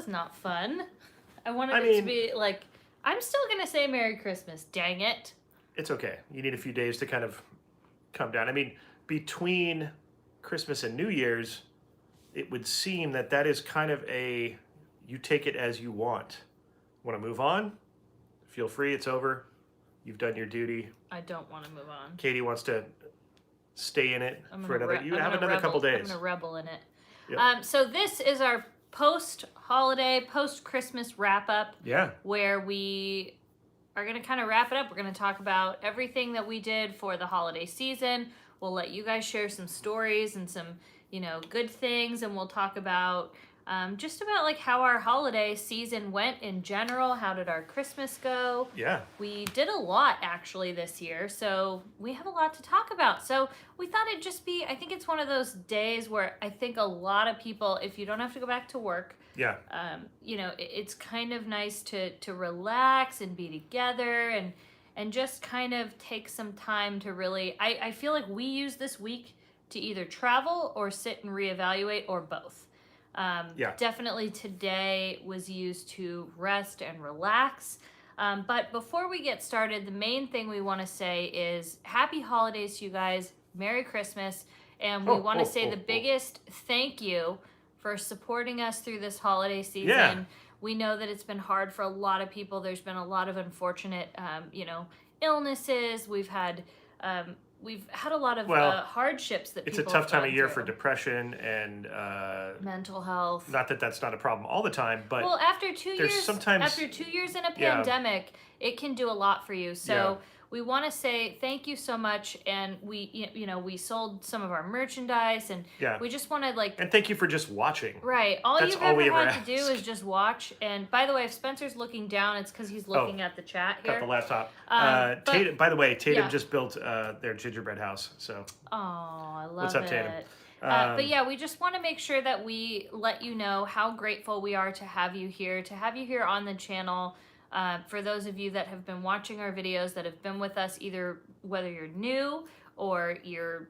was not fun. I wanted it to be like, I'm still going to say Merry Christmas, dang it. It's okay. You need a few days to kind of come down. I mean, between Christmas and New Year's, it would seem that that is kind of a, you take it as you want. Want to move on? Feel free, it's over. You've done your duty. I don't want to move on. Katie wants to stay in it for another, you have another couple days. I'm going to rebel in it. Yep. So this is our post-holiday, post-Christmas wrap-up. Yeah. Where we are going to kind of wrap it up. We're going to talk about everything that we did for the holiday season. We'll let you guys share some stories and some, good things. And we'll talk about just about like how our holiday season went in general. How did our Christmas go? Yeah. We did a lot actually this year, so we have a lot to talk about. So we thought it'd just be, I think it's one of those days where I think a lot of people, if you don't have to go back to work, yeah, it's kind of nice to relax and be together and just kind of take some time to really, I feel like we use this week to either travel or sit and reevaluate or both. Definitely today was used to rest and relax. But before we get started, the main thing we want to say is happy holidays to you guys. Merry Christmas. And we want to say the biggest thank you for supporting us through this holiday season. Yeah. We know that it's been hard for a lot of people. There's been a lot of unfortunate, illnesses. We've had a lot of hardships that it's people a tough time have of year through. for depression and Mental health. Not that that's not a problem all the time, but well, after 2 years, sometimes, after 2 years in a pandemic, it can do a lot for you. So we want to say thank you so much, and we sold some of our merchandise, and we just want to and thank you for just watching. Right, you've ever had to do is just watch. And by the way, if Spencer's looking down, it's because he's looking at the chat here. Got the laptop. Tatum, by the way, Tatum just built their gingerbread house. So. Oh, I love What's up, Tatum? But yeah, we just want to make sure that we let you know how grateful we are to have you here on the channel. For those of you that have been watching our videos, that have been with us, either whether you're new or you're,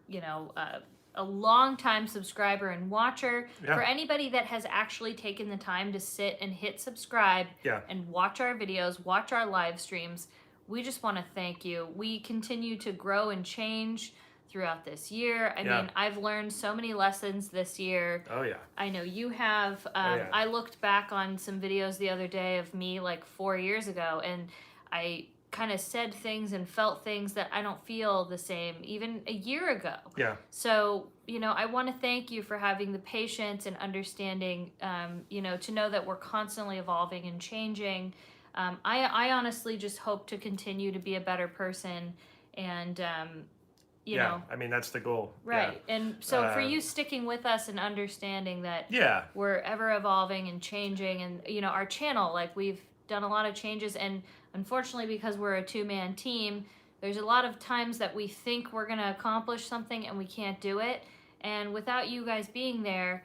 a long-time subscriber and watcher, for anybody that has actually taken the time to sit and hit subscribe and watch our videos, watch our live streams, we just want to thank you. We continue to grow and change throughout this year. I mean, I've learned so many lessons this year. Oh, yeah. I know you have. I looked back on some videos the other day of me like 4 years ago, and I kind of said things and felt things that I don't feel the same even a year ago. Yeah. So, I want to thank you for having the patience and understanding, to know that we're constantly evolving and changing. I honestly just hope to continue to be a better person and, I mean, that's the goal. Right. Yeah. And so for you sticking with us and understanding that we're ever evolving and changing, and, our channel, like we've done a lot of changes, and unfortunately, because we're a two-man team, there's a lot of times that we think we're going to accomplish something and we can't do it. And without you guys being there,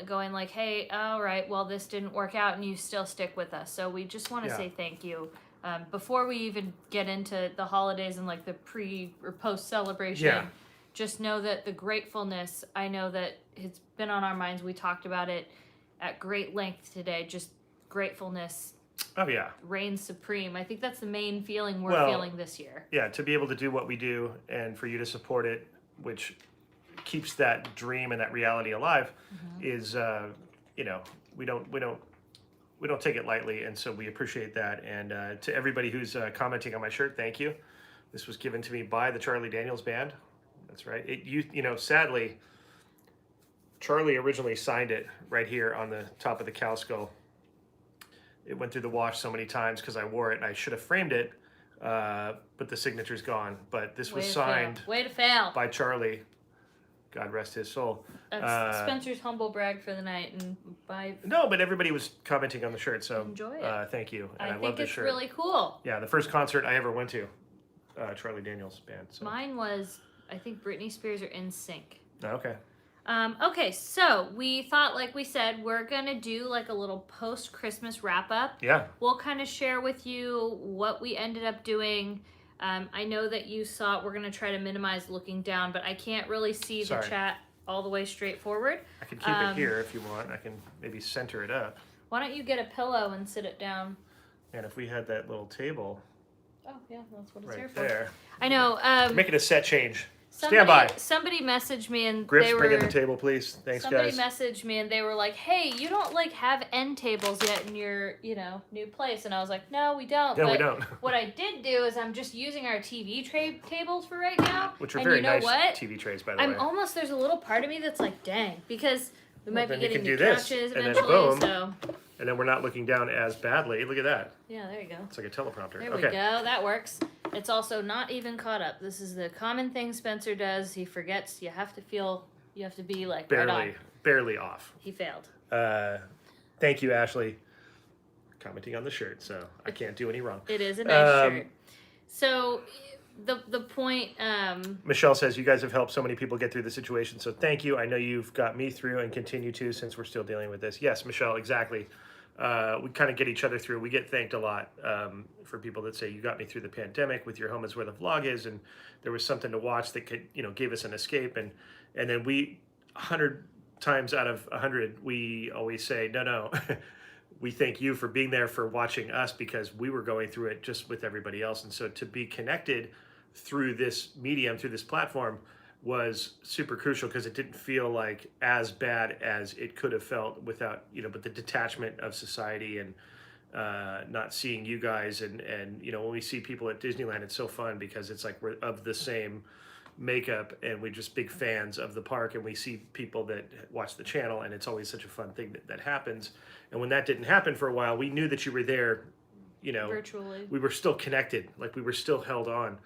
going like, hey, all right, well, this didn't work out, and you still stick with us. So we just want to say thank you. Before we even get into the holidays and like the pre or post celebration, just know that the gratefulness, I know that it's been on our minds. We talked about it at great length today. Just gratefulness. Oh, yeah. Reigns supreme. I think that's the main feeling we're feeling this year. Yeah, to be able to do what we do and for you to support it, which keeps that dream and that reality alive, is, we don't take it lightly, and so we appreciate that. And to everybody who's commenting on my shirt, thank you. This was given to me by the Charlie Daniels Band. That's right. Sadly, Charlie originally signed it right here on the top of the cow skull. It went through the wash so many times because I wore it, and I should have framed it, but the signature's gone. But this was signed by Charlie. God rest his soul. That's Spencer's humble brag for the night, and No, but everybody was commenting on the shirt, so enjoy it. Thank you. And I think love this it's shirt. really cool. Yeah, the first concert I ever went to, Charlie Daniels Band. So. Mine was, I think, Britney Spears or NSYNC. Okay. Okay, so we thought, like we said, we're gonna do like a little post-Christmas wrap-up. Yeah. We'll kind of share with you what we ended up doing. I know that you saw, we're going to try to minimize looking down, but I can't really see the chat all the way straight forward. I can keep it here if you want. I can maybe center it up. Why don't you get a pillow and sit it down? And if we had that little table. Oh yeah, that's what it's right here for. There. I know. Making a set change. Stand by. Somebody messaged me and Grips, they were. bring in the table, please. Thanks, somebody guys. Somebody messaged me and they were like, "Hey, you don't like have end tables yet in your, new place." And I was like, "No, we don't." No, but we don't. What I did do is I'm just using our TV tables for right now. Which are and very you know nice what? TV trays, by the way. There's a little part of me that's like, dang, because we might be getting new couches and eventually. then boom, so. And then we're not looking down as badly. Look at that. Yeah, there you go. It's like a teleprompter. There we go. That works. It's also not even caught up. This is the common thing Spencer does. He forgets. You have to be like barely off. He failed. Thank you, Ashley, commenting on the shirt. So I can't do any wrong. It is a nice shirt. So the point. Michelle says you guys have helped so many people get through the situation. So thank you. I know you've got me through and continue to since we're still dealing with this. Yes, Michelle, exactly. We kind of get each other through. We get thanked a lot for people that say, you got me through the pandemic with your Home is Where the Vlog Is, and there was something to watch that could, gave us an escape. And then 100 times out of 100, we always say, no, we thank you for being there, for watching us, because we were going through it just with everybody else. And so to be connected through this medium, through this platform, was super crucial, because it didn't feel like as bad as it could have felt without, but the detachment of society and not seeing you guys. And when we see people at Disneyland, it's so fun because it's like we're of the same makeup and we're just big fans of the park, and we see people that watch the channel, and it's always such a fun thing that happens. And when that didn't happen for a while, we knew that you were there, virtually. We were still connected, like we were still held on.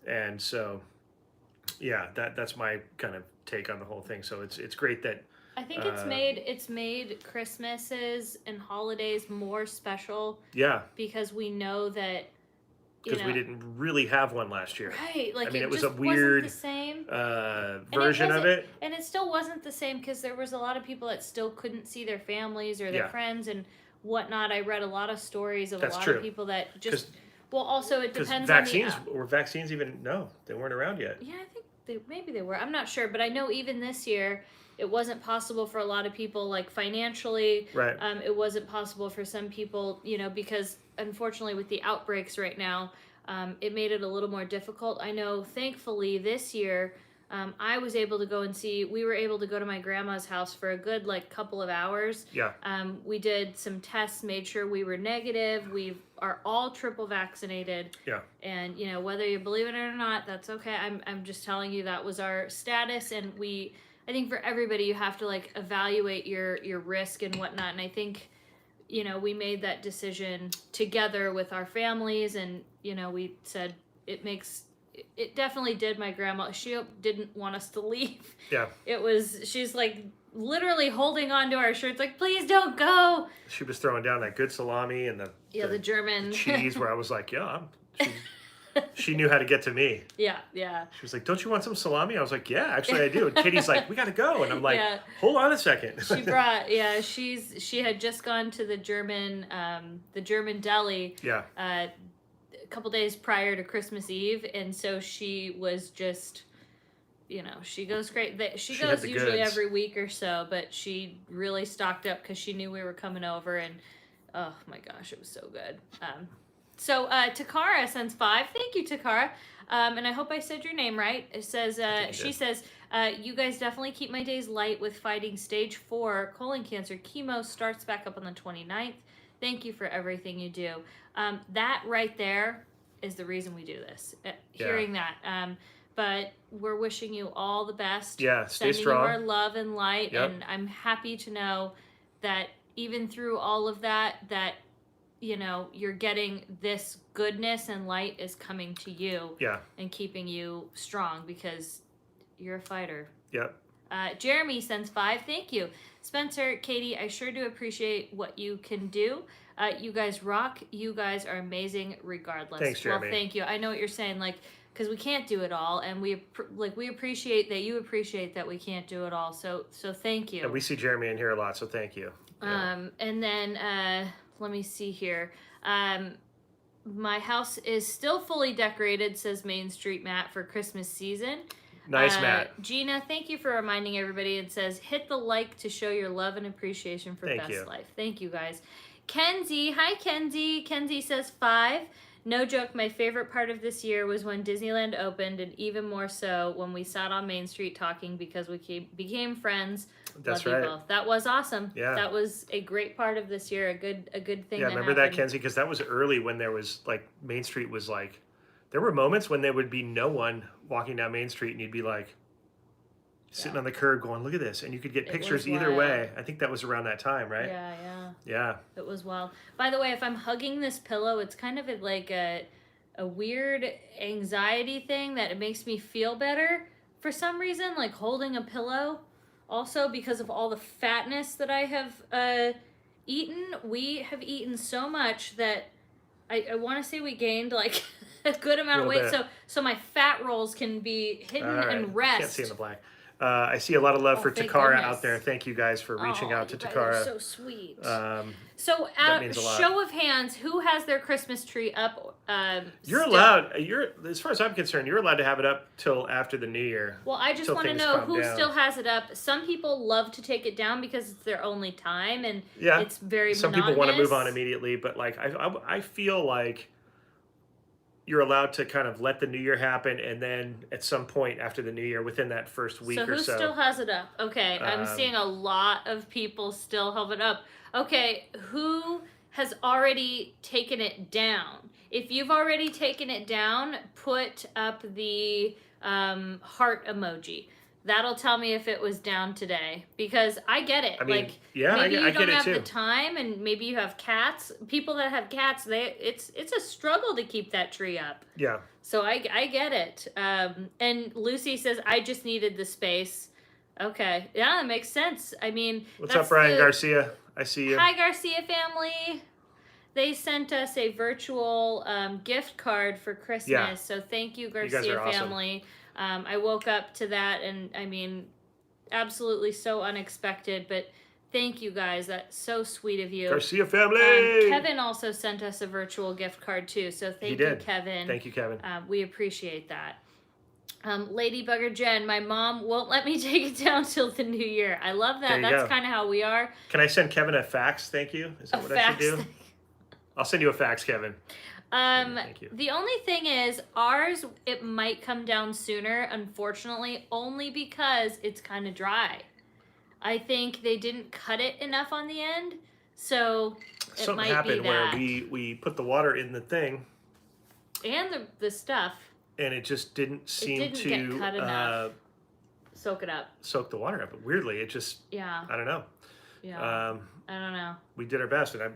And so yeah, that's my kind of take on the whole thing. So it's great that I think it's made Christmases and holidays more special. Yeah. Because we know that because we didn't really have one last year. Right. Like it was a weird the same. version of it. And it still wasn't the same because there was a lot of people that still couldn't see their families or their friends and whatnot. I read a lot of stories of a lot of people that just well, also it depends vaccines, on were vaccines even? No, they weren't around yet. Yeah, I think maybe they were. I'm not sure, but I know even this year it wasn't possible for a lot of people, like financially. Right. It wasn't possible for some people, because unfortunately with the outbreaks right now, it made it a little more difficult. I know, thankfully this year, I was able to go and see. We were able to go to my grandma's house for a good couple of hours. Yeah. We did some tests, made sure we were negative. We are all triple vaccinated. Yeah. And whether you believe it or not, that's okay. I'm just telling you that was our status, and I think for everybody you have to evaluate your risk and whatnot. And I think we made that decision together with our families, and we said it definitely did. My grandma, she didn't want us to leave. Yeah. She's literally holding on to our shirts, please don't go. She was throwing down that good salami and the German cheese, where I was like, yeah, she knew how to get to me. Yeah. She was like, don't you want some salami? I was like, yeah, actually I do. And Kitty's like, we got to go. And I'm like, hold on a second. She brought, she had just gone to the German deli. Yeah. A couple days prior to Christmas Eve, and so she was just, she goes great. She goes usually every week or so, but she really stocked up because she knew we were coming over, and oh my gosh, it was so good. So Takara sends 5. Thank you, Takara. And I hope I said your name right. It says she says, you guys definitely keep my days light with fighting stage 4 colon cancer. Chemo starts back up on the 29th. Thank you for everything you do. That right there is the reason we do this. Hearing that. But we're wishing you all the best. Yeah, stay sending strong. You our love and light. Yep. And I'm happy to know that even through all of that you're getting this goodness and light is coming to you. Yeah. And keeping you strong because you're a fighter. Yep. Jeremy sends 5. Thank you. Spencer, Katie, I sure do appreciate what you can do. You guys rock. You guys are amazing regardless. Thanks, Jeremy. Well, thank you. I know what you're saying, because we can't do it all, and we appreciate that you appreciate that we can't do it all. So thank you. And we see Jeremy in here a lot, so thank you. Yeah. And then let me see here. My house is still fully decorated, says Main Street Matt, for Christmas season. Nice, Matt. Gina, thank you for reminding everybody. It says, hit the like to show your love and appreciation for Best Life. Thank you, guys. Kenzie, hi, Kenzie. Kenzie says 5. No joke, my favorite part of this year was when Disneyland opened, and even more so when we sat on Main Street talking because we became friends. That's love right. You both. That was awesome. Yeah. That was a great part of this year, a good thing. Yeah, remember that, Kenzie? Because that was early when there was, like, Main Street was like, there were moments when there would be no one walking down Main Street, and you'd be like, sitting on the curb going, look at this. And you could get pictures either way. I think that was around that time, right? Yeah. It was wild. By the way, if I'm hugging this pillow, it's kind of like a weird anxiety thing that it makes me feel better for some reason, like holding a pillow. Also, because of all the fatness that I have eaten. We have eaten so much that I want to say we gained like a good amount of weight. So my fat rolls can be hidden and rest. Can't see in the black. I see a lot of love for Takara out there. Thank you guys for reaching out to Takara. So sweet. So show of hands, who has their Christmas tree up? You're allowed. As far as I'm concerned, you're allowed to have it up till after the New Year. Well, I just want to know who still has it up. Some people love to take it down because it's their only time, and it's very Some monotonous. people want to move on immediately, but like I feel like you're allowed to kind of let the New Year happen, and then at some point after the New Year, within that first week or so. So who still has it up? Okay, I'm seeing a lot of people still have it up. Okay, who has already taken it down? If you've already taken it down, put up the heart emoji. That'll tell me if it was down today, because I get it. I mean, like, maybe you I don't get have it too. the time, and maybe you have cats. People that have cats, it's a struggle to keep that tree up. Yeah. So I get it. And Lucy says, I just needed the space. Okay, yeah, that makes sense. I mean, what's up, Brian Garcia? I see you. Hi, Garcia family. They sent us a virtual gift card for Christmas. Yeah. So thank you, You guys Garcia are family. I woke up to that, and I mean, absolutely so unexpected, but thank you guys. That's so sweet of you. Garcia family! Kevin also sent us a virtual gift card too, so thank you, Kevin. Thank you, Kevin. We appreciate that. Ladybugger Jen, my mom won't let me take it down till the new year. I love that. That's kind of how we are. Can I send Kevin a fax? Thank you. Is that what I should do? I'll send you a fax, Kevin. Thank you. The only thing is, ours, it might come down sooner, unfortunately, only because it's kind of dry. I think they didn't cut it enough on the end, so it Something might happened be that. where we put the water in the thing, and the stuff, and it just didn't seem to get cut enough. Soak it up. Soak the water up. But weirdly, it just I don't know. Yeah. I don't know. We did our best, and I've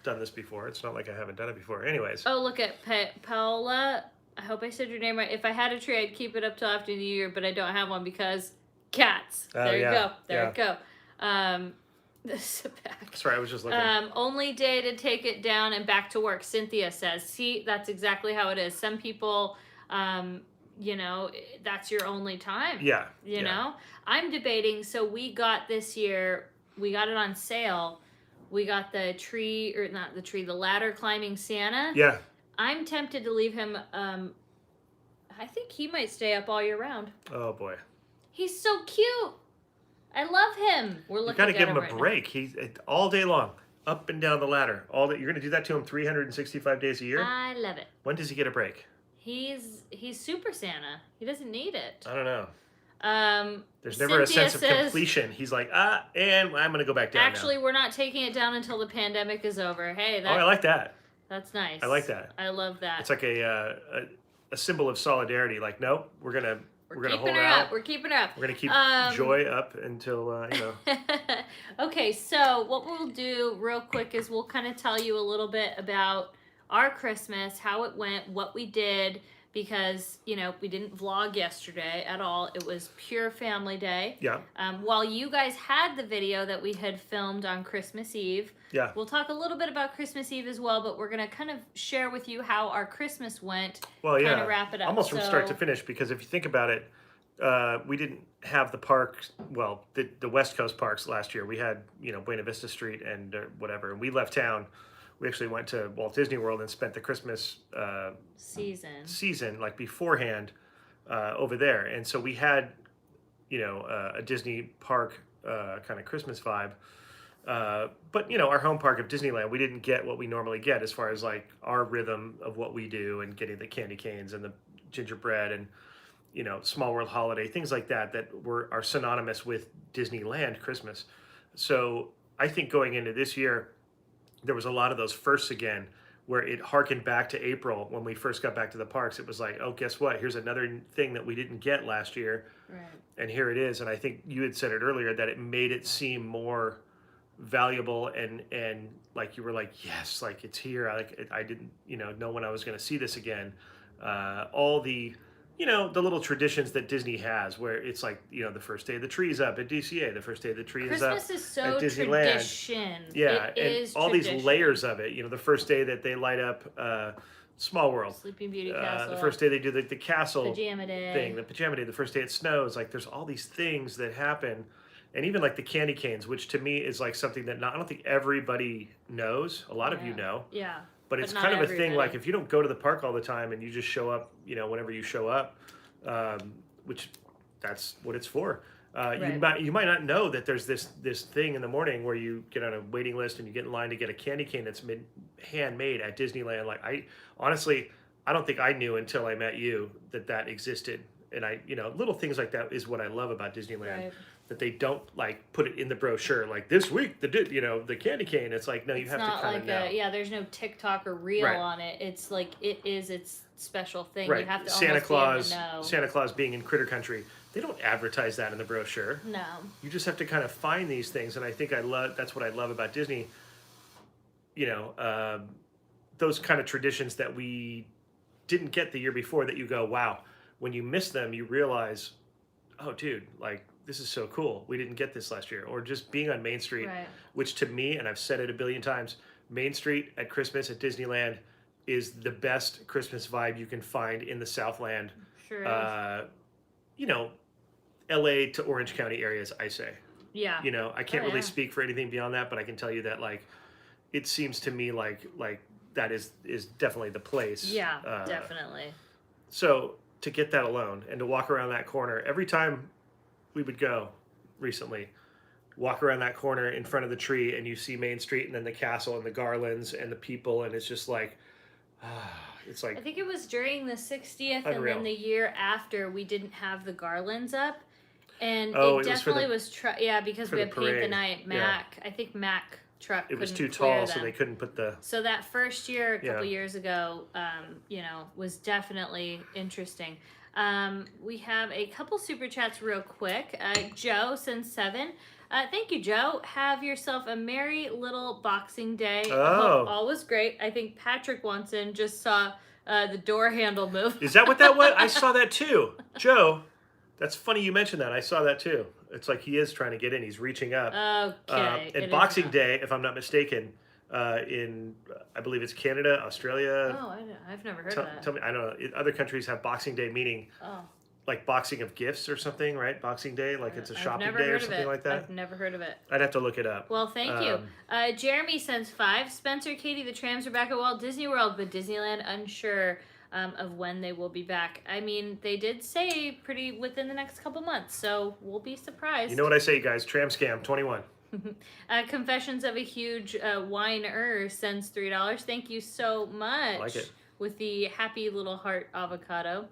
done this before. It's not like I haven't done it before. Anyways. Oh, look at Paola. I hope I said your name right. If I had a tree, I'd keep it up till after the New Year, but I don't have one because cats. There you go. There you go. This is back. Sorry, I was just looking. Only day to take it down and back to work, Cynthia says. See, that's exactly how it is. Some people, that's your only time. Yeah. You know? I'm debating, so we got this year, we got it on sale. We got the tree, or not the tree, the ladder climbing Santa. Yeah. I'm tempted to leave him. I think he might stay up all year round. Oh, boy. He's so cute. I love him. We're looking at him. You got to give him a break. He's all day long, up and down the ladder. All day. You're going to do that to him 365 days a year? I love it. When does he get a break? He's Super Santa. He doesn't need it. I don't know. There's never a sense of completion. He's like, and I'm going to go back down. Actually, we're not taking it down until the pandemic is over. Hey, I like that. That's nice. I like that. I love that. It's like a symbol of solidarity. Like, no, we're gonna hold her out. We're keeping her up. We're gonna keep Joy up until Okay, so what we'll do real quick is we'll kind of tell you a little bit about our Christmas, how it went, what we did. Because, we didn't vlog yesterday at all. It was pure family day. Yeah. While you guys had the video that we had filmed on Christmas Eve. Yeah. We'll talk a little bit about Christmas Eve as well, but we're going to kind of share with you how our Christmas went. Well, yeah. Kind of wrap it up. Almost from start to finish, because if you think about it, we didn't have the parks, well, the West Coast parks last year. We had, Buena Vista Street and whatever, and we left town. We actually went to Walt Disney World and spent the Christmas season like beforehand over there. And so we had, a Disney park kind of Christmas vibe. But our home park of Disneyland, we didn't get what we normally get as far as like our rhythm of what we do and getting the candy canes and the gingerbread and Small World Holiday, things like that are synonymous with Disneyland Christmas. So I think going into this year, there was a lot of those firsts again, where it harkened back to April when we first got back to the parks. It was like, oh, guess what? Here's another thing that we didn't get last year, right. And here it is. And I think you had said it earlier that it made it seem more valuable and like you were like, yes, like it's here. I didn't know when I was going to see this again. All the the little traditions that Disney has, where it's like the first day the tree's up at DCA, the first day the tree is up Christmas is so at Disneyland. Tradition. Yeah, it and is all tradition. these layers of it. The first day that they light up Small World, Sleeping Beauty Castle, the first day they do the castle pajama day thing, the pajama day, the first day it snows. Like there's all these things that happen. And even like the candy canes, which to me is like something that I don't think everybody knows. A lot of you know. Yeah. But it's kind of a thing, like if you don't go to the park all the time and you just show up, whenever you show up, which that's what it's for. Right. You might not know that there's this thing in the morning where you get on a waiting list and you get in line to get a candy cane that's handmade at Disneyland. Like honestly, I don't think I knew until I met you that existed. And little things like that is what I love about Disneyland. Right. That they don't like put it in the brochure like this week the candy cane. It's like no, you have to kind of know. There's no TikTok or reel on it. It's like it is its special thing. Right. You have to Santa almost be able to know. Santa Claus being in Critter Country, they don't advertise that in the brochure. No. You just have to kind of find these things, and I think that's what I love about Disney. Those kind of traditions that we didn't get the year before. That you go, wow. When you miss them, you realize, oh, dude, like. This is so cool. We didn't get this last year. Or just being on Main Street, right. Which to me, and I've said it a billion times, Main Street at Christmas at Disneyland is the best Christmas vibe you can find in the Southland. Sure is. LA to Orange County areas, I say. Yeah. I can't really speak for anything beyond that, but I can tell you that like it seems to me like that is definitely the place. Yeah, definitely. So to get that alone and to walk around that corner every time we would go recently, walk around that corner in front of the tree and you see Main Street and then the castle and the garlands and the people, and it's just like, it's like. I think it was during the 60th unreal. And then the year after we didn't have the garlands up. And it definitely was because we had Paint the Night. Mac, yeah. I think Mac truck it was couldn't too clear tall, them. so they couldn't put the. So that first year, a couple years ago, was definitely interesting. We have a couple super chats real quick. Joe sends 7. Thank you, Joe. Have yourself a merry little Boxing Day. Oh. All was great. I think Patrick Watson just saw the door handle move. Is that what that was? I saw that too. Joe, that's funny you mentioned that. I saw that too. It's like he is trying to get in. He's reaching up. Okay. And Boxing Day, if I'm not mistaken, in I believe it's Canada, Australia. Oh, I've never heard of that. Tell me, I don't know. Other countries have Boxing Day, meaning like boxing of gifts or something, right? Boxing Day, like it's a shopping day or something like that. I've never heard of it. I'd have to look it up. Well, thank you. Jeremy sends 5. Spencer, Katie, the trams are back at Walt Disney World, but Disneyland unsure of when they will be back. I mean, they did say pretty within the next couple months, so we'll be surprised. You know what I say, guys? Tram scam 21. Confessions of a Huge Whiner sends $3. Thank you so much. I like it. With the happy little heart avocado.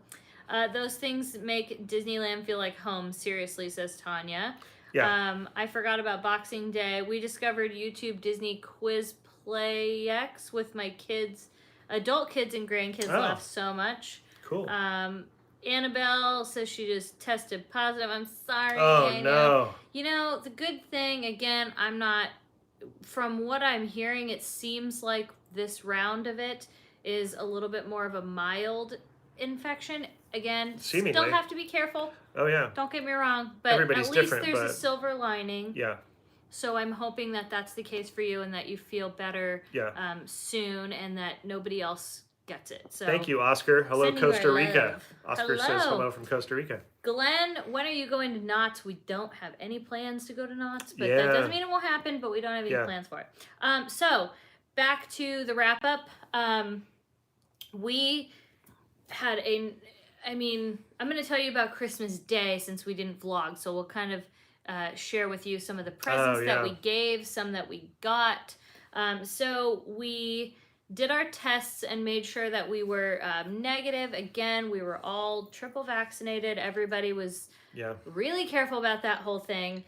Those things make Disneyland feel like home. Seriously, says Tanya. Yeah. I forgot about Boxing Day. We discovered YouTube Disney Quiz Play X with my kids, adult kids and grandkids laughed so much. Cool. Annabelle says she just tested positive. I'm sorry. Oh, no. The good thing, again, from what I'm hearing, it seems like this round of it is a little bit more of a mild infection. Again, seemingly. Still have to be careful. Oh, yeah. Don't get me wrong. But everybody's at least different, there's a silver lining. Yeah. So I'm hoping that that's the case for you and that you feel better soon and that nobody else gets it. So thank you, Oscar. Hello, Costa Rica. Oscar says hello from Costa Rica. Glenn, when are you going to Knott's? We don't have any plans to go to Knott's, but that doesn't mean it won't happen, but we don't have any plans for it. So back to the wrap up. We had I mean, I'm going to tell you about Christmas Day since we didn't vlog, so we'll kind of share with you some of the presents that we gave, some that we got. So we did our tests and made sure that we were negative. Again, we were all triple vaccinated. Everybody was really careful about that whole thing.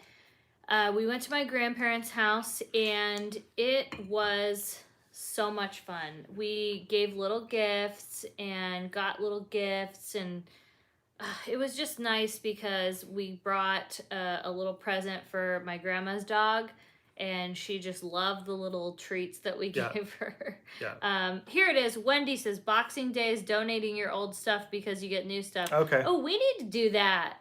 We went to my grandparents' house, and it was so much fun. We gave little gifts and got little gifts, and it was just nice because we brought a little present for my grandma's dog, and she just loved the little treats that we gave her. Here it is. Wendy says, Boxing Day is donating your old stuff because you get new stuff. Okay. Oh, we need to do that.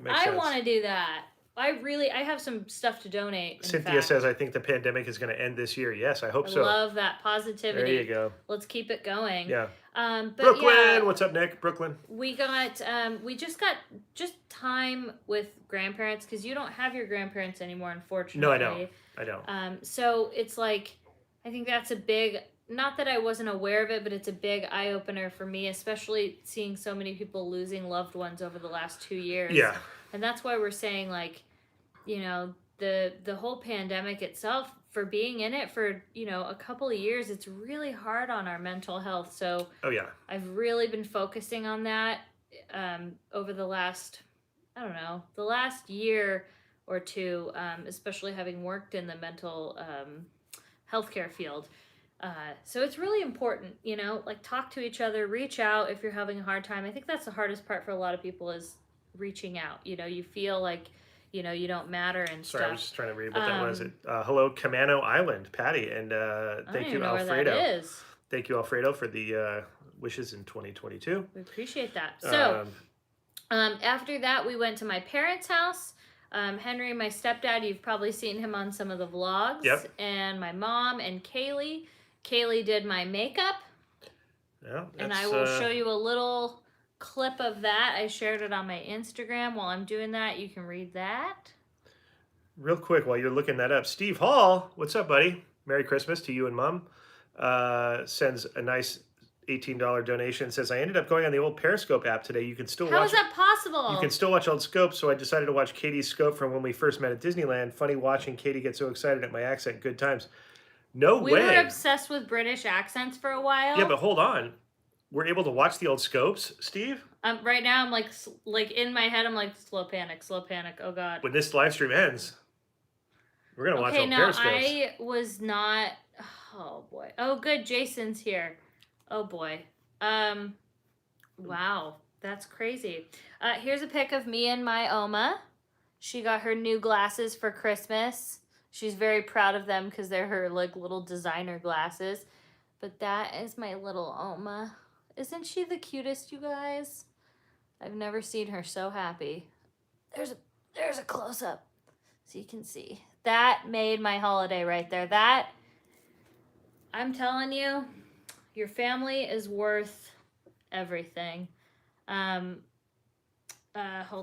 I want to do that. I have some stuff to donate. Cynthia says, I think the pandemic is going to end this year. Yes, I hope so. I love that positivity. There you go. Let's keep it going. Yeah. But Brooklyn, what's up, Nick? Brooklyn. We got, we just got time with grandparents because you don't have your grandparents anymore, unfortunately. No, I don't. So it's like, I think that's a big, not that I wasn't aware of it, but it's a big eye opener for me, especially seeing so many people losing loved ones over the last 2 years. Yeah. And that's why we're saying, like, you know, the whole pandemic itself, for being in it for, you know, a couple of years, it's really hard on our mental health. So I've really been focusing on that over the last, the last year or two, especially having worked in the mental healthcare field. So it's really important, you know, like, talk to each other, reach out if you're having a hard time. I think that's the hardest part for a lot of people, is reaching out. You know, you feel like, you know, you don't matter and stuff. Sorry, I was just trying to read what that was. Hello, Camano Island, Patty, and thank you, Alfredo. Where that is. Thank you, Alfredo, for the wishes in 2022. We appreciate that. So, after that, we went to my parents' house. Henry, my stepdad, you've probably seen him on some of the vlogs. Yep. And my mom and Kaylee. Kaylee did my makeup. Yeah. And I will show you a little clip of that. I shared it on my Instagram. While I'm doing that, you can read that. Real quick, while you're looking that up, Steve Hall, what's up, buddy? Merry Christmas to you and Mom. Sends a nice $18 donation. Says, I ended up going on the old Periscope app today. You can still watch. How is that possible? You can still watch old scopes, so I decided to watch Katie's scope from when we first met at Disneyland. Funny watching Katie get so excited at my accent. Good times. No way. We were obsessed with British accents for a while. Yeah, but hold on. We're able to watch the old scopes, Steve? Right now, I'm like in my head, I'm like, slow panic, oh God. When this live stream ends, we're going to watch old Periscopes. I was not, oh boy. Oh, good, Jason's here. Oh boy. Wow, that's crazy. Here's a pic of me and my Oma. She got her new glasses for Christmas. She's very proud of them because they're her like little designer glasses. But that is my little Oma. Isn't she the cutest, you guys? I've never seen her so happy. There's a close-up so you can see. That made my holiday right there. That, I'm telling you, your family is worth everything. Hold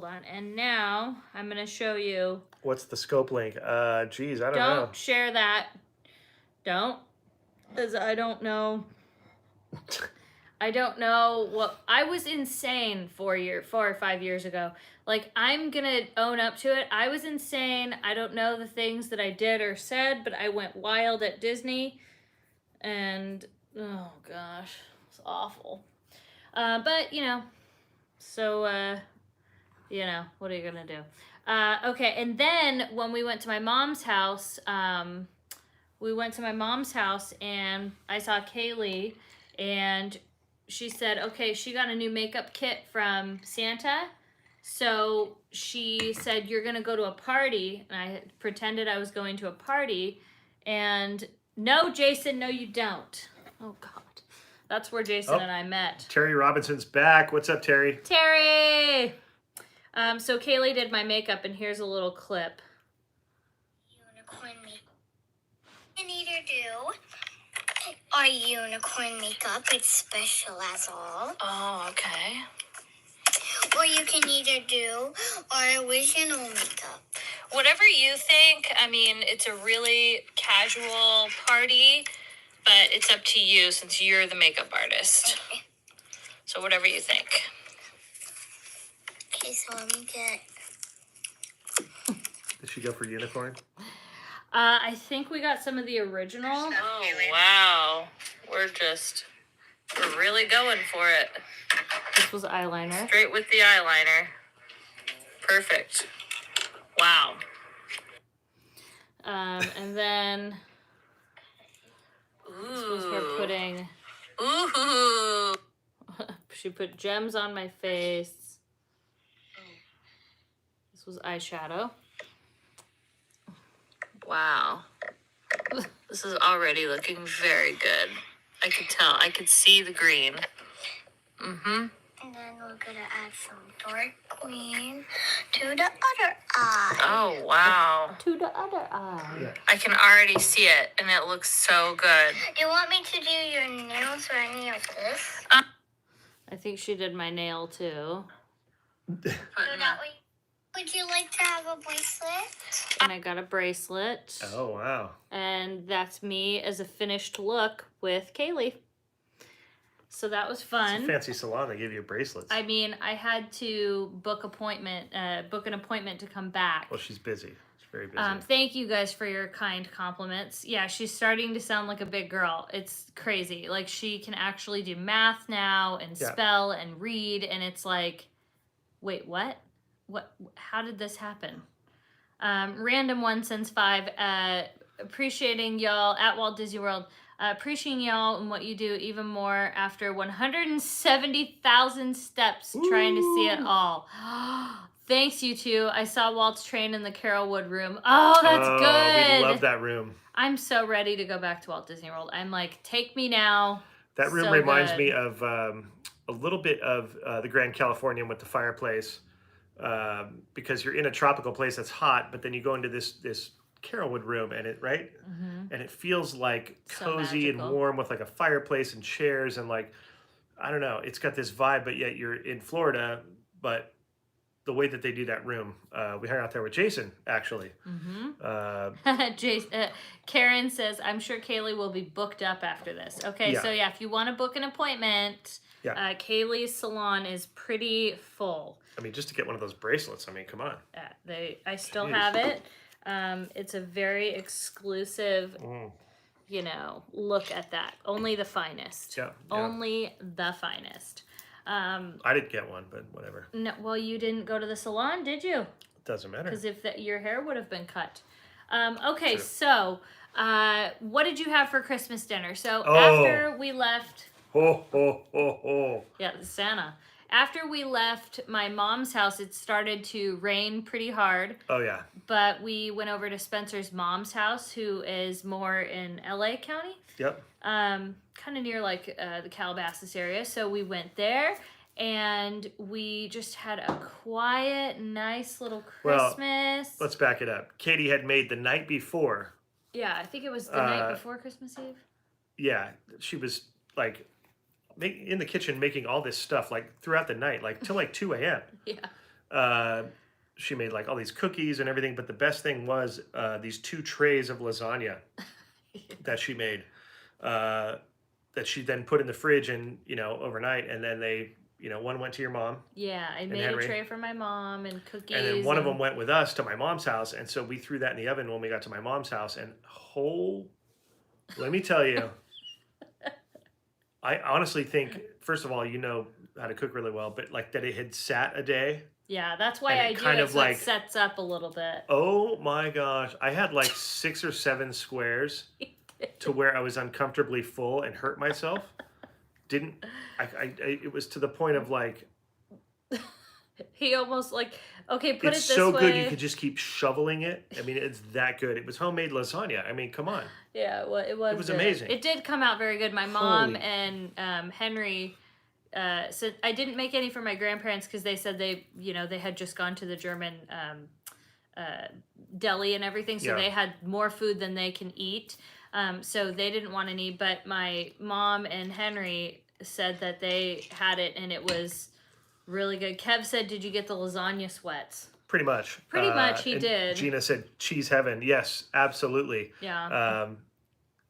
on. And now I'm going to show you. What's the scope link? Geez, I don't know. Don't share that. Don't. Because I don't know. I don't know what. I was insane 4 or 5 years ago. Like, I'm going to own up to it. I was insane. I don't know the things that I did or said, but I went wild at Disney. And, oh gosh, it's awful. But, you know, so, you know, what are you going to do? Okay, and then when we went to my mom's house, and I saw Kaylee, and she said, okay, she got a new makeup kit from Santa. So she said, you're going to go to a party. And I pretended I was going to a party. And no, Jason, no, you don't. Oh, God. That's where Jason and I met. Terry Robinson's back. What's up, Terry? Terry! So Kaylee did my makeup, and here's a little clip. Unicorn makeup. You need to do our unicorn makeup. It's special as all. Oh, okay. Or you can either do our original makeup. Whatever you think. I mean, it's a really casual party, but it's up to you since you're the makeup artist. Okay. So whatever you think. Okay, so let me get... Did she go for unicorn? I think we got some of the original. Oh, wow. We're really going for it. This was eyeliner. Straight with the eyeliner. Perfect. Wow. And then this was her putting... Ooh. She put gems on my face. This was eyeshadow. Wow. This is already looking very good. I could tell. I could see the green. Mm-hmm. And then we're going to add some dark green to the other eye. Oh, wow. To the other eye. Yeah. I can already see it, and it looks so good. Do you want me to do your nails or any of this? I think she did my nail, too. So that way, would you like to have a bracelet? And I got a bracelet. Oh, wow. And that's me as a finished look with Kaylee. So that was fun. It's a fancy salon. They gave you bracelets. I mean, I had to book an appointment to come back. Well, she's busy. She's very busy. Thank you guys for your kind compliments. Yeah, she's starting to sound like a big girl. It's crazy. Like, she can actually do math now and spell and read. And it's like, wait, what? How did this happen? Random one since 5. Appreciating y'all at Walt Disney World. Appreciating y'all and what you do even more after 170,000 steps trying to see it all. Thanks, you two. I saw Walt's train in the Carolwood room. Oh, that's good. We love that room. I'm so ready to go back to Walt Disney World. I'm like, take me now. That room reminds me of a little bit of the Grand Californian with the fireplace, because you're in a tropical place that's hot, but then you go into this Carolwood room and and it feels like cozy and warm with like a fireplace and chairs and like, I don't know, it's got this vibe, but yet you're in Florida. But the way that they do that room, we hung out there with Jason actually. Karen says, I'm sure Kaylee will be booked up after this. Okay, so if you want to book an appointment, Kaylee's salon is pretty full. I mean, just to get one of those bracelets, I mean, come on. I still have it. It's a very exclusive, look at that. Only the finest. Yeah. Only the finest. I didn't get one, but whatever. No, well, you didn't go to the salon, did you? It doesn't matter. Because your hair would have been cut. Okay, so what did you have for Christmas dinner? So after we left... Yeah, Santa. After we left my mom's house, it started to rain pretty hard. Oh, yeah. But we went over to Spencer's mom's house, who is more in LA County. Yep. Kind of near like the Calabasas area. So we went there and we just had a quiet, nice little Christmas. Well, let's back it up. Katie had made the night before. Yeah, I think it was the night before Christmas Eve. Yeah, she was like... in the kitchen making all this stuff like throughout the night, like till like 2 a.m. Yeah. She made like all these cookies and everything, but the best thing was these 2 trays of lasagna that she made, that she then put in the fridge and overnight, and then they one went to your mom. Yeah, I made a tray for my mom and cookies. And then one of them went with us to my mom's house, and so we threw that in the oven when we got to my mom's house, and let me tell you. I honestly think, first of all, you know how to cook really well, but like that it had sat a day. Yeah, that's why I do it, so it sets up a little bit. Oh my gosh. I had like 6 or 7 squares to where I was uncomfortably full and hurt myself. It was to the point of like... He almost like, okay, put it this way. It's so good you could just keep shoveling it. I mean, it's that good. It was homemade lasagna. I mean, come on. Yeah, well, it was good. Amazing. It did come out very good. My mom and Henry said I didn't make any for my grandparents because they said they had just gone to the German deli and everything, so they had more food than they can eat. So they didn't want any, but my mom and Henry said that they had it and it was really good. Kev said, did you get the lasagna sweats? Pretty much. Pretty much he did. Gina said, cheese heaven. Yes, absolutely. Yeah.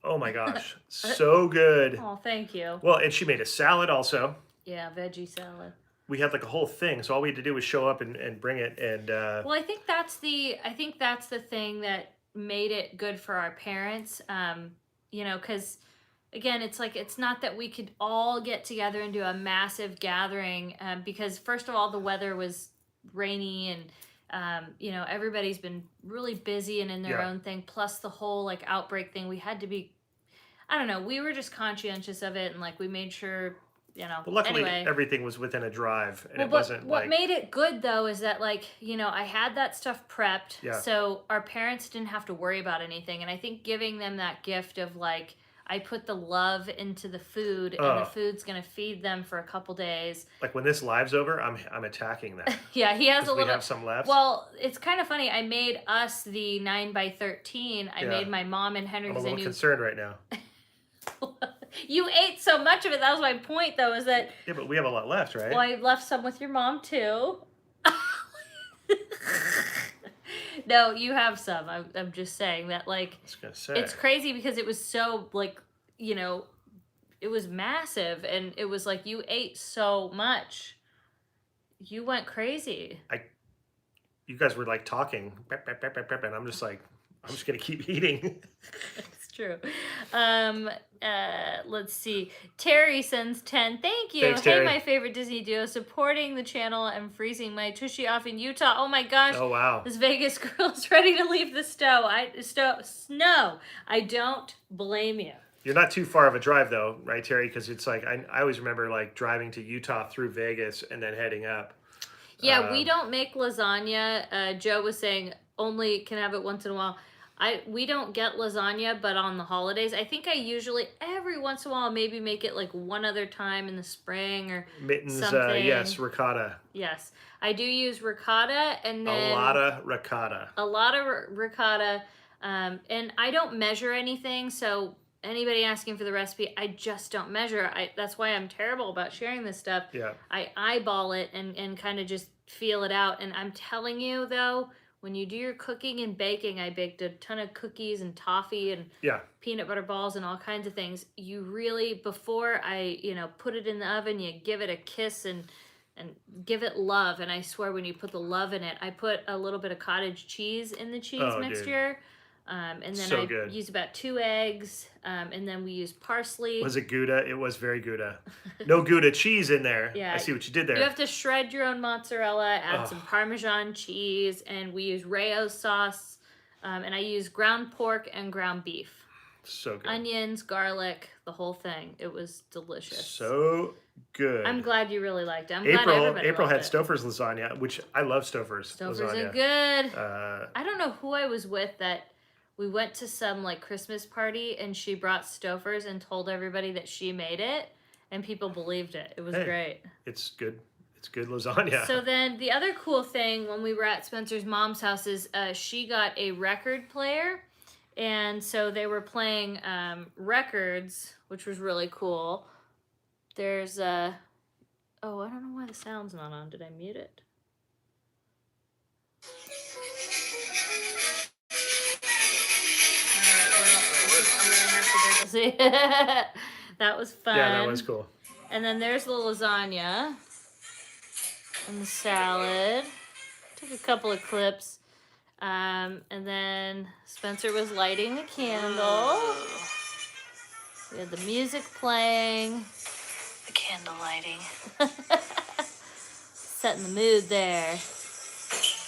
Oh my gosh. So good. Oh, thank you. Well, and she made a salad also. Yeah, veggie salad. we had like a whole thing. So all we had to do was show up and bring it. And well, I think that's the thing that made it good for our parents. You know, because again, it's like it's not that we could all get together and do a massive gathering because first of all, the weather was rainy and you know, everybody's been really busy and in their own thing. Plus the whole like outbreak thing, we had to be. I don't know. We were just conscientious of it, and like we made sure. You know, but luckily anyway. everything was within a drive, and well, it wasn't. What made it good though is that like you know I had that stuff prepped, so our parents didn't have to worry about anything, and I think giving them that gift of like I put the love into the food, and the food's gonna feed them for a couple days. Like when this live's over, I'm attacking that. Yeah, he has a little. We have some left. Well, it's kind of funny. I made us the 9x13. I made my mom and Henry. I'm a little concerned right now. You ate so much of it. That was my point, though, is that... Yeah, but we have a lot left, right? Well, I left some with your mom, too. No, you have some. I'm just saying that, like... I was gonna say. It's crazy because it was so, like, you know, it was massive, and it was like, you ate so much. You went crazy. You guys were, like, talking, and I'm just like, I'm just gonna keep eating. It's true. Let's see. Terry sends 10. Thank you. Thanks, Terry. Hey, my favorite Disney duo, supporting the channel and freezing my tushy off in Utah. Oh my gosh. Oh wow. This Vegas girl's ready to leave the snow. I don't blame you. You're not too far of a drive though, right, Terry? Because it's like I always remember like driving to Utah through Vegas and then heading up. Yeah, we don't make lasagna. Joe was saying only can have it once in a while. We don't get lasagna, but on the holidays, I think I usually every once in a while maybe make it like one other time in the spring or mittens. Something. Yes, ricotta. Yes, I do use ricotta and then a lot of ricotta. A lot of ricotta, and I don't measure anything. So anybody asking for the recipe, I just don't measure. That's why I'm terrible about sharing this stuff. Yeah. I eyeball it and kind of just feel it out. And I'm telling you though. When you do your cooking and baking, I baked a ton of cookies and toffee and peanut butter balls and all kinds of things. You really, before I, put it in the oven, you give it a kiss and give it love. And I swear when you put the love in it, I put a little bit of cottage cheese in the cheese mixture. And then use about 2 eggs, and then we use parsley. Was it Gouda? It was very Gouda. No Gouda cheese in there. Yeah. I see what you did there. You have to shred your own mozzarella, add some Parmesan cheese, and we use Rao's sauce, and I use ground pork and ground beef. So good. Onions, garlic, the whole thing. It was delicious. So good. I'm glad you really liked it. April had Stouffer's lasagna, which I love Stouffer's lasagna. Stouffer's are good. I don't know who I was with that... We went to some like Christmas party and she brought Stouffer's and told everybody that she made it and people believed it. It was great. It's good. It's good lasagna. So then the other cool thing when we were at Spencer's mom's house is she got a record player. And so they were playing records, which was really cool. There's I don't know why the sound's not on. Did I mute it? That was fun. Yeah, that was cool. And then there's the lasagna and the salad. Took a couple of clips. And then Spencer was lighting the candle. We had the music playing. The candle lighting. Setting the mood there.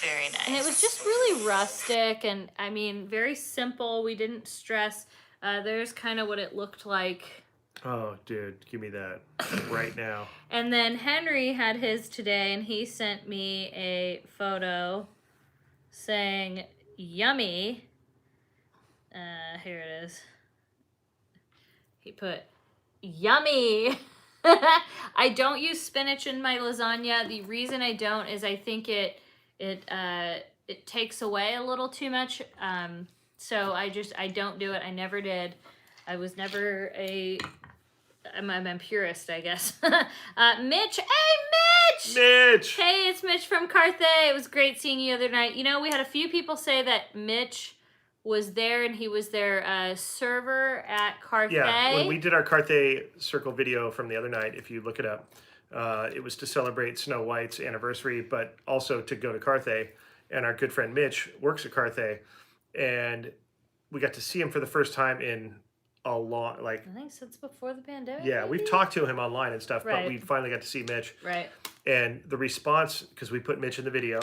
Very nice. And it was just really rustic and, I mean, very simple. We didn't stress. There's kind of what it looked like. Oh, dude, give me that right now. And then Henry had his today, and he sent me a photo saying, yummy. Here it is. He put, yummy. I don't use spinach in my lasagna. The reason I don't is I think it takes away a little too much. So I don't do it. I never did. I was never I'm a purist, I guess. Mitch. Hey, Mitch! Mitch! Hey, it's Mitch from Carthay. It was great seeing you the other night. We had a few people say that Mitch was there and he was their server at Carthay. Yeah, when we did our Carthay Circle video from the other night, if you look it up, It was to celebrate Snow White's anniversary, but also to go to Carthay. And our good friend Mitch works at Carthay, and we got to see him for the first time in a long, like, I think since before the pandemic. yeah, maybe? we've talked to him online and stuff, Right. but we finally got to see Mitch. Right. And the response, because we put Mitch in the video,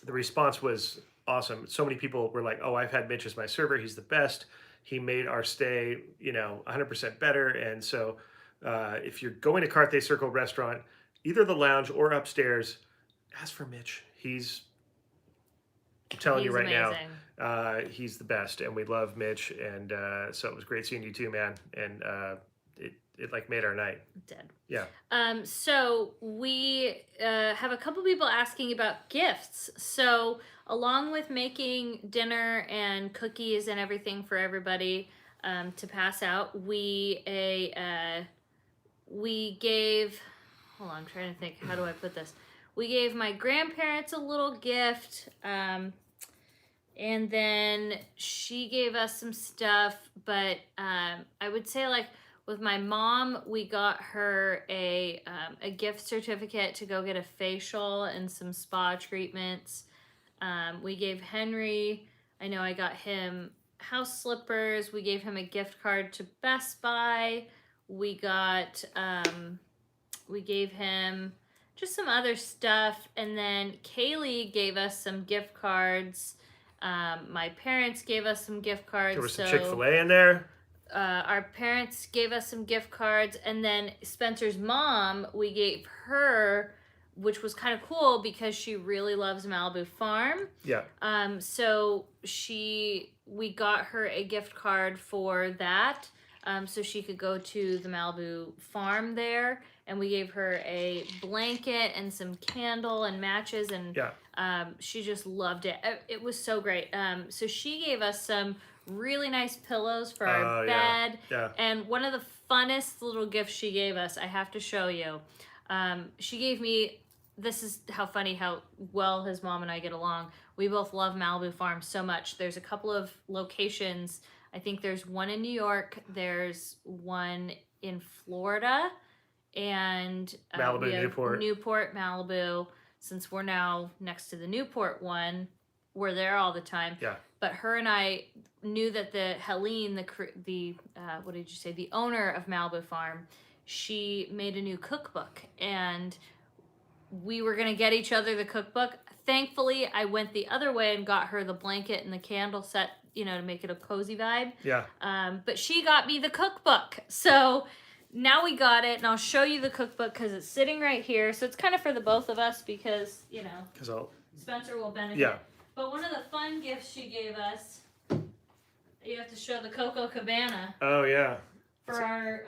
the response was awesome. So many people were like, "Oh, I've had Mitch as my server. He's the best. He made our stay, 100% better." And so, if you're going to Carthay Circle Restaurant, either the lounge or upstairs, ask for Mitch. I'm telling you right amazing. now, he's the best, and we love Mitch. And so it was great seeing you too, man. And it like made our night. It did. Yeah. So we have a couple people asking about gifts. So along with making dinner and cookies and everything for everybody to pass out, we gave. Hold on, I'm trying to think. How do I put this? We gave my grandparents a little gift, and then she gave us some stuff. But I would say, like, with my mom, we got her a gift certificate to go get a facial and some spa treatments. We gave Henry, I know I got him house slippers. We gave him a gift card to Best Buy. We gave him just some other stuff. And then Kaylee gave us some gift cards. My parents gave us some gift cards. There was some Chick-fil-A in there. Our parents gave us some gift cards, and then Spencer's mom, we gave her, which was kind of cool because she really loves Malibu Farm. Yeah. So we got her a gift card for that, so she could go to the Malibu Farm there, and we gave her a blanket and some candle and matches, and she just loved it. It was so great. So she gave us some really nice pillows for our bed. Yeah. And one of the funnest little gifts she gave us, I have to show you. She gave me, this is how funny how well his mom and I get along. We both love Malibu Farm so much. There's a couple of locations. I think there's one in New York. There's one in Florida. And Newport, Malibu. Since we're now next to the Newport one, we're there all the time. Yeah. But her and I knew that Helene, what did you say? The owner of Malibu Farm, she made a new cookbook, and we were gonna get each other the cookbook. Thankfully, I went the other way and got her the blanket and the candle set, to make it a cozy vibe. Yeah. But she got me the cookbook, so now we got it, and I'll show you the cookbook because it's sitting right here. So it's kind of for the both of us because Spencer will benefit. Yeah. But one of the fun gifts she gave us, you have to show the Coco Cabana. Oh, yeah. For our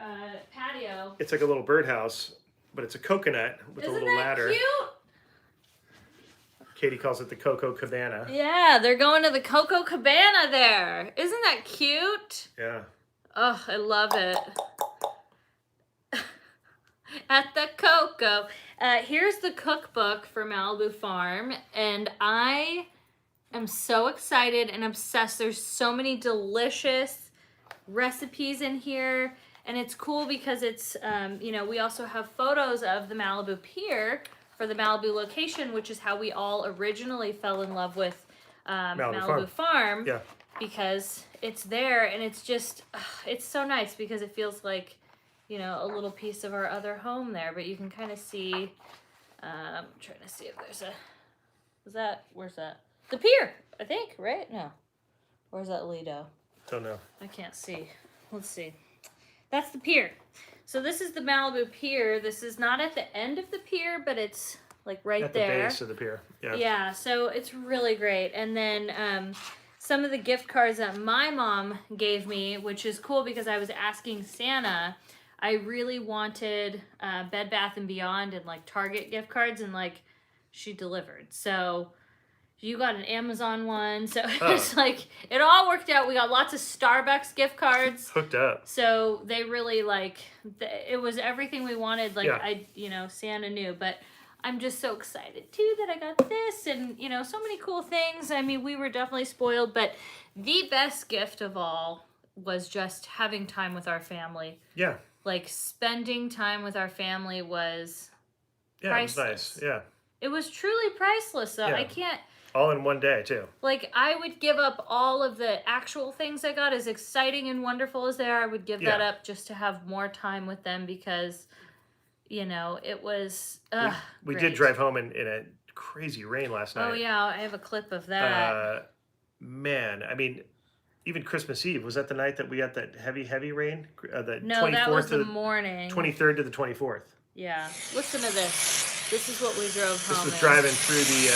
patio. It's like a little birdhouse, but it's a coconut with a little ladder. Isn't that cute? Katie calls it the Coco Cabana. Yeah, they're going to the Coco Cabana there. Isn't that cute? Yeah. Oh, I love it. At the Coco. Here's the cookbook for Malibu Farm, and I'm so excited and obsessed. There's so many delicious recipes in here, and it's cool because it's, we also have photos of the Malibu Pier for the Malibu location, which is how we all originally fell in love with Malibu Farm. Yeah. Because it's there, and it's just, it's so nice because it feels like, a little piece of our other home there, but you can kind of see, I'm trying to see if there's where's that? The pier, I think, right? No. Where's that Lido? Don't know. I can't see. Let's see. That's the pier. So this is the Malibu Pier. This is not at the end of the pier, but it's like right there. At the base of the pier. Yeah. Yeah, so it's really great. And then some of the gift cards that my mom gave me, which is cool because I was asking Santa, I really wanted Bed Bath & Beyond and like Target gift cards, and like she delivered. So you got an Amazon one. So it's like, it all worked out. We got lots of Starbucks gift cards. Hooked up. So they really it was everything we wanted. Like Santa knew, but I'm just so excited too that I got this and, so many cool things. I mean, we were definitely spoiled, but the best gift of all was just having time with our family. Yeah. Like spending time with our family was priceless. It was nice. Yeah. It was truly priceless, though. I can't. All in one day, too. Like, I would give up all of the actual things I got, as exciting and wonderful as they are. I would give that up just to have more time with them because, you know, it was. We did drive home in a crazy rain last night. Oh, yeah. I have a clip of that. Man, I mean, even Christmas Eve, was that the night that we got that heavy rain? No, 24th that was the morning. 23rd to the 24th. Yeah. Listen to this. This is what we drove home. This was driving through the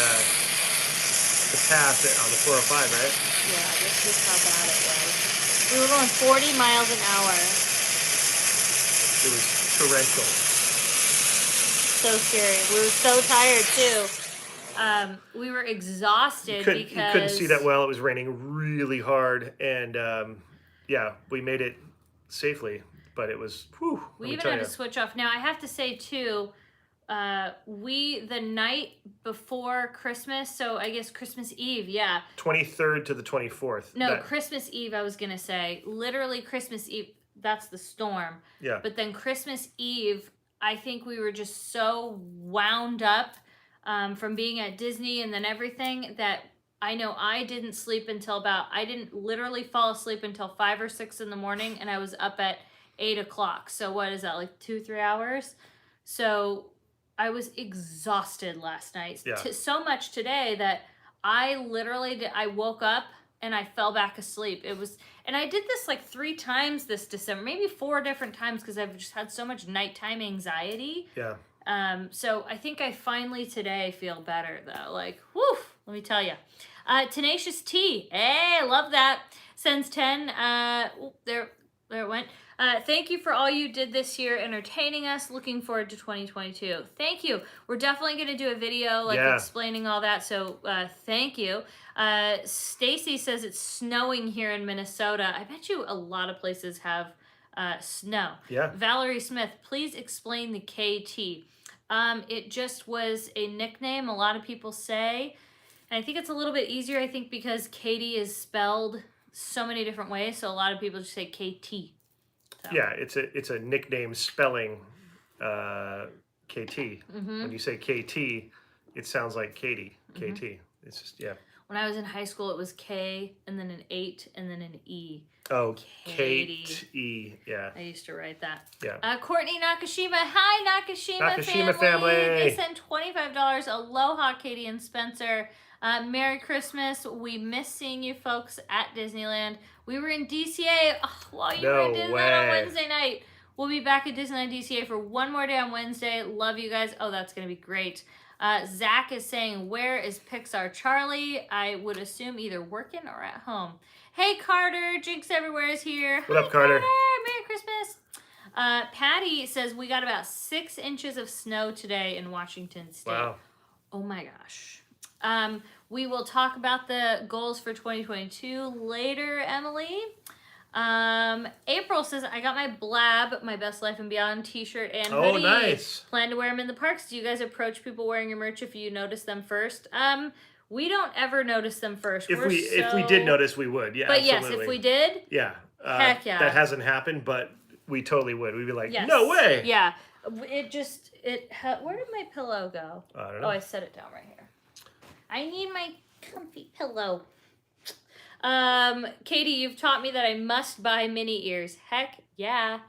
path on the 405, right? Yeah, this is how bad it was. We were going 40 miles an hour. It was torrential. So scary. We were so tired, too. We were exhausted because... You couldn't see that well. It was raining really hard. And, we made it safely. But it was, we even had to switch off. Now, I have to say, too... the night before Christmas, so I guess Christmas Eve, 23rd to the 24th. No, Christmas Eve, I was going to say. Literally Christmas Eve, that's the storm. Yeah. But then Christmas Eve, I think we were just so wound up from being at Disney and then everything that I know I didn't sleep until I didn't literally fall asleep until 5 or 6 in the morning, and I was up at 8 o'clock. So what is that, like 2-3 hours? So... I was exhausted last night. So much today that I literally I woke up and I fell back asleep. And I did this like 3 times this December, maybe 4 different times because I've just had so much nighttime anxiety. Yeah. So I think I finally today feel better though. Like, whew, let me tell you. Tenacious T, hey, I love that. Sends 10. There it went. Thank you for all you did this year, entertaining us. Looking forward to 2022. Thank you. We're definitely going to do a video explaining all that. So thank you. Stacy says it's snowing here in Minnesota. I bet you a lot of places have snow. Yeah. Valerie Smith, please explain the KT. It just was a nickname a lot of people say. And I think it's a little bit easier, I think, because Katie is spelled so many different ways. So a lot of people just say KT. So. Yeah, it's a nickname spelling KT. When you say KT, it sounds like Katie. KT. It's just, When I was in high school, it was K and then an 8 and then an E. Oh, Katie. Yeah. I used to write that. Yeah. Courtney Nakashima. Hi, Nakashima family. They sent $25. Aloha, Katie and Spencer. Merry Christmas. We miss seeing you folks at Disneyland. We were in DCA while you were in Disneyland on Wednesday night. We'll be back at Disneyland DCA for one more day on Wednesday. Love you guys. Oh, that's going to be great. Zach is saying, where is Pixar Charlie? I would assume either working or at home. Hey, Carter. Jinx Everywhere is here. What up, Carter? Merry Christmas. Patty says, we got about 6 inches of snow today in Washington State. Wow. Oh, my gosh. We will talk about the goals for 2022 later, Emily. April says, I got my Blab, my Best Life and Beyond t-shirt and hoodie. Oh, nice. Plan to wear them in the parks. Do you guys approach people wearing your merch if you notice them first? We don't ever notice them first. If we did notice, we would. Yeah, but absolutely. Yes, if we did. Yeah. Heck yeah. That hasn't happened, but we totally would. We'd be like, no way. Yeah. Where did my pillow go? I don't know. Oh, I set it down right here. I need my comfy pillow. Katie, you've taught me that I must buy mini ears. Heck yeah.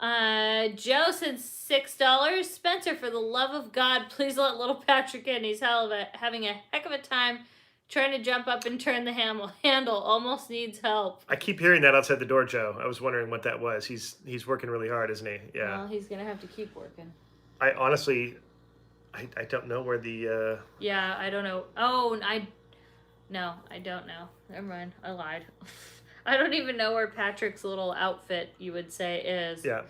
Joe said $6. Spencer, for the love of God, please let little Patrick in. He's having a heck of a time trying to jump up and turn the handle. Almost needs help. I keep hearing that outside the door, Joe. I was wondering what that was. He's working really hard, isn't he? Yeah. Well, he's gonna have to keep working. I honestly, I don't know where the. Yeah, I don't know. Oh, No, I don't know. Never mind. I lied. I don't even know where Patrick's little outfit, you would say, is. Yeah.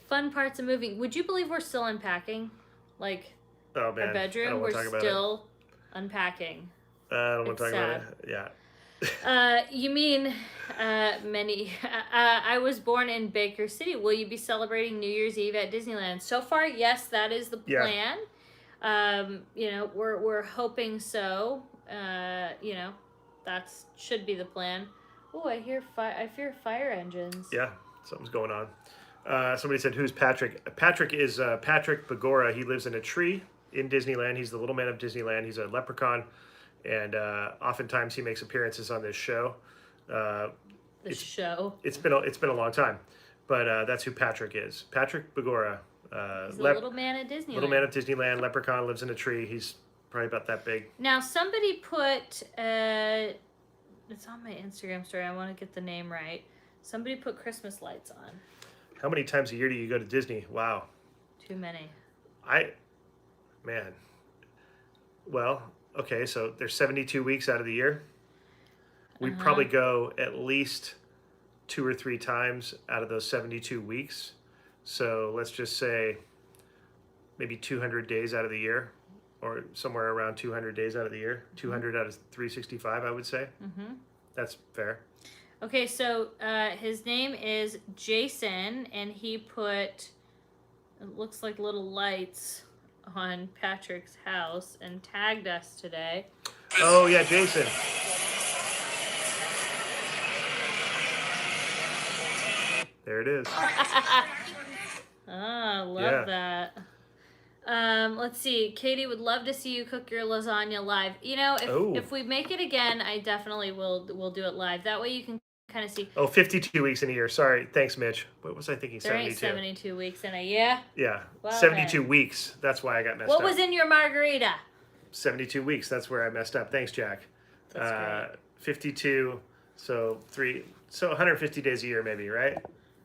Fun parts of moving. Would you believe we're still unpacking? Like, oh, man. our bedroom, we're still unpacking. I don't want to talk about it. Yeah. You mean many. I was born in Baker City. Will you be celebrating New Year's Eve at Disneyland? So far, yes, that is the plan. Yeah. We're hoping so. That should be the plan. Oh, I hear fire engines. Yeah, something's going on. Somebody said, "Who's Patrick?" Patrick is Patrick Begora. He lives in a tree in Disneyland. He's the little man of Disneyland. He's a leprechaun, and oftentimes he makes appearances on this show. It's been a long time, but that's who Patrick is. Patrick Begora. He's the little man of Disneyland. Little man of Disneyland. Leprechaun, lives in a tree. He's probably about that big. Now somebody put. It's on my Instagram story. I want to get the name right. Somebody put Christmas lights on. How many times a year do you go to Disney? Wow. Too many. Well, okay, so there's 72 weeks out of the year. We probably go at least 2 or 3 times out of those 72 weeks. So let's just say maybe 200 days out of the year, or somewhere around 200 days out of the year. 200 out of 365, I would say. Mm-hmm. That's fair. Okay, so his name is Jason, and he put, it looks like little lights on Patrick's house and tagged us today. Oh, yeah, Jason. There it is. Love that. Let's see. Katie would love to see you cook your lasagna live. You know, if we make it again, I definitely will do it live. That way you can kind of see. 52 weeks in a year. Sorry. Thanks, Mitch. What was I thinking? There 72. ain't 72 weeks in a year. Yeah. Well, 72 weeks. That's why I got messed up. What was in your margarita? 72 weeks. That's where I messed up. Thanks, Jack. That's great. 52. So 150 days a year, maybe, right?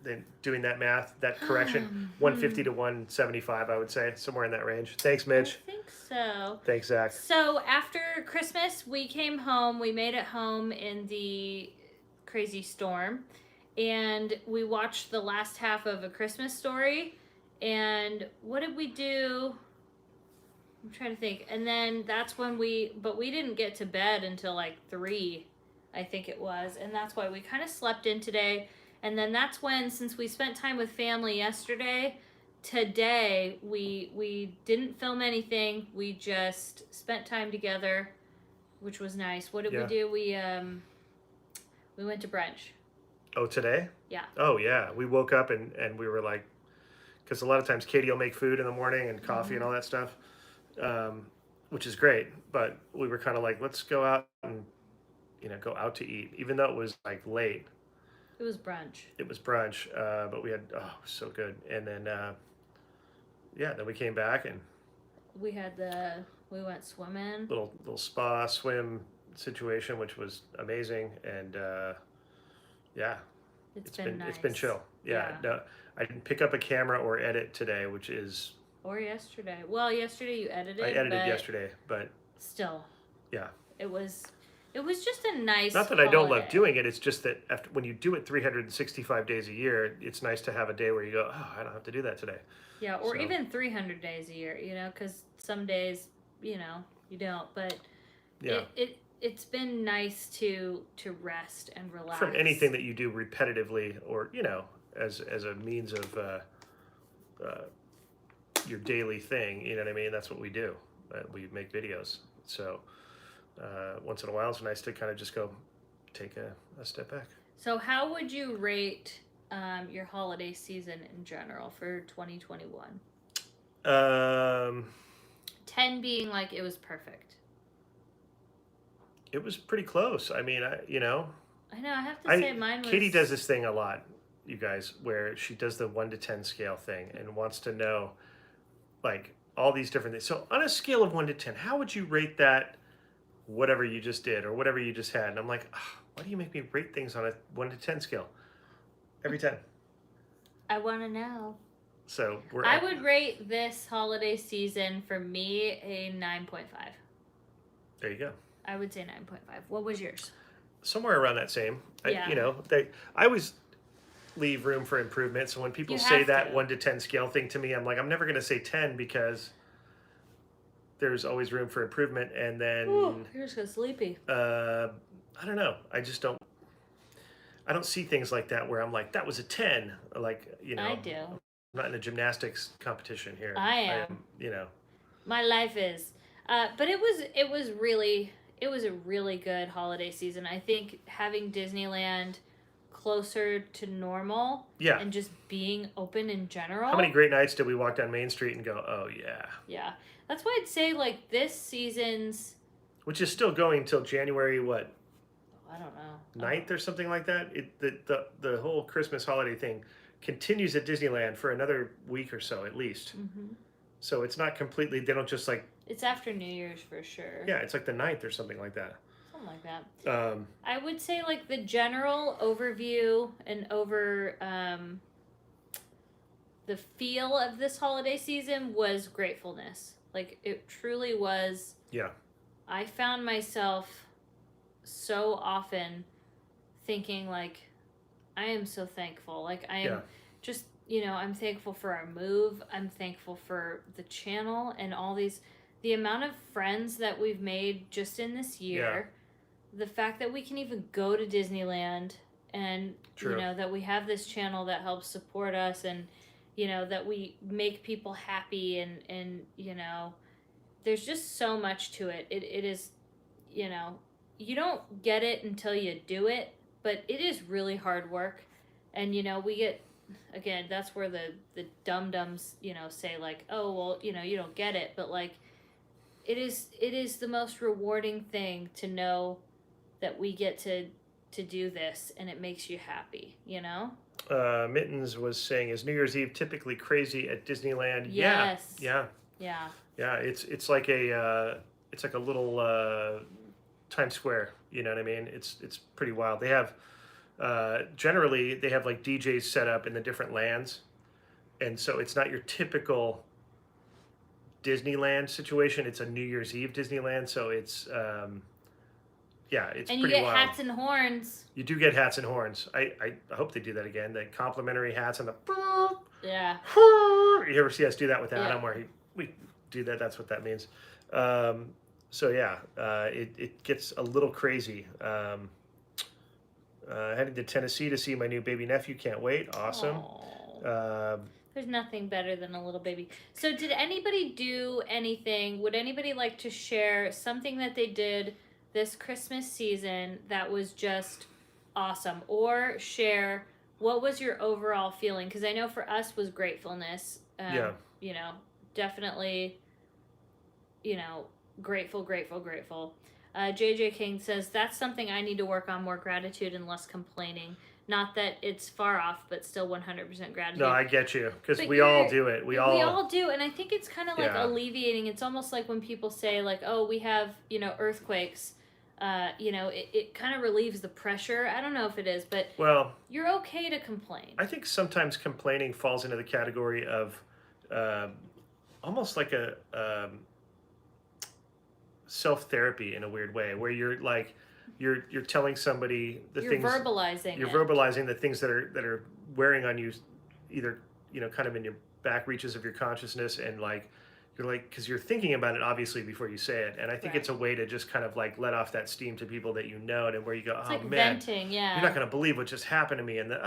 Then doing that math, that correction, 150 to 175, I would say, somewhere in that range. Thanks, Mitch. I think so. Thanks, Zach. So after Christmas, we came home. We made it home in the crazy storm, and we watched the last half of A Christmas Story. And what did we do? I'm trying to think. And then that's when we didn't get to bed until like 3, I think it was. And that's why we kind of slept in today. And then that's when, since we spent time with family yesterday, today we didn't film anything. We just spent time together, which was nice. What did we do? We went to brunch. Oh, today? Yeah. Oh, yeah. We woke up and we were like, because a lot of times Katie will make food in the morning and coffee and all that stuff, which is great. But we were kind of like, let's go out and, go out to eat, even though it was like late. It was brunch. But we had, it was so good. And then, then we came back and we went swimming. Little spa swim situation, which was amazing. And, it's been nice. It's been chill. Yeah. No, I didn't pick up a camera or edit today, which is. Or yesterday. Well, yesterday you edited. I edited yesterday, but. Still. Yeah. It was just a nice Not that holiday. I don't love doing it. It's just that when you do it 365 days a year, it's nice to have a day where you go, I don't have to do that today. Yeah, or even 300 days a year, because some days, you don't. But it's been nice to rest and relax. From anything that you do repetitively or, as a means of your daily thing, you know what I mean? That's what we do. We make videos. So... once in a while, it's nice to kind of just go take a step back. So how would you rate your holiday season in general for 2021? 10 being like it was perfect. It was pretty close. I mean, I know. I have to say mine was... Katie does this thing a lot, you guys, where she does the 1 to 10 scale thing and wants to know, like, all these different things. So on a scale of 1 to 10, how would you rate that whatever you just did or whatever you just had? And I'm like, why do you make me rate things on a 1 to 10 scale every time? I want to know. So I would rate this holiday season for me a 9.5. There you go. I would say 9.5. What was yours? Somewhere around that same. Yeah. I always leave room for improvement. So when people say that 1 to 10 scale thing to me, I'm like, I'm never going to say 10 because there's always room for improvement. And then you're just sleepy. I don't know. I just don't. I don't see things like that where I'm like, that was a 10. Like, I do. I'm not in a gymnastics competition here. I am. My life is. But it was really it was a really good holiday season. I think having Disneyland closer to normal and just being open in general. How many great nights did we walk down Main Street and go, oh yeah. Yeah. That's why I'd say like this season's, which is still going till January what? I don't know. 9th or something like that. The whole Christmas holiday thing continues at Disneyland for another week or so at least. Mm-hmm. So it's not completely, they don't just like... It's after New Year's for sure. Yeah, it's like the 9th or something like that. Something like that. I would say like the general overview and over the feel of this holiday season was gratefulness. Like it truly was. Yeah. I found myself so often thinking like, I am so thankful. Like I am just, I'm thankful for our move. I'm thankful for the channel and all these, the amount of friends that we've made just in this year. The fact that we can even go to Disneyland and, that we have this channel that helps support us and, that we make people happy and there's just so much to it. It is, you don't get it until you do it, but it is really hard work. And, we get, again, that's where the dum-dums, say like, oh, well, you don't get it. But like, it is the most rewarding thing to know that we get to do this and it makes you happy, Mittens was saying, is New Year's Eve typically crazy at Disneyland? Yes. Yeah. It's like a little Times Square. You know what I mean? It's pretty wild. They have generally they have like DJs set up in the different lands, and so it's not your typical Disneyland situation. It's a New Year's Eve Disneyland, so it's it's and pretty you get wild. Hats and horns. You do get hats and horns. I hope they do that again. The complimentary hats and the you ever see us do that with Adam where we do that? That's what that means. It gets a little crazy. Heading to Tennessee to see my new baby nephew. Can't wait. Awesome. There's nothing better than a little baby. So did anybody do anything? Would anybody like to share something that they did this Christmas season that was just awesome? Or share what was your overall feeling? Because I know for us was gratefulness. Definitely, grateful. JJ King says, that's something I need to work on, more gratitude and less complaining. Not that it's far off, but still 100% gratitude. No, I get you, because we all do it. We all do, and I think it's kind of like alleviating. It's almost like when people say, like, oh, we have, earthquakes. It kind of relieves the pressure. I don't know if it is, but you're okay to complain. I think sometimes complaining falls into the category of almost like a self-therapy in a weird way, where you're like, you're telling somebody you're verbalizing the things that are wearing on you, either kind of in your back reaches of your consciousness, and like you're like, because you're thinking about it obviously before you say it, and I think it's a way to just kind of like let off that steam to people that and where you go, it's oh like man, venting, you're not going to believe what just happened to me, and then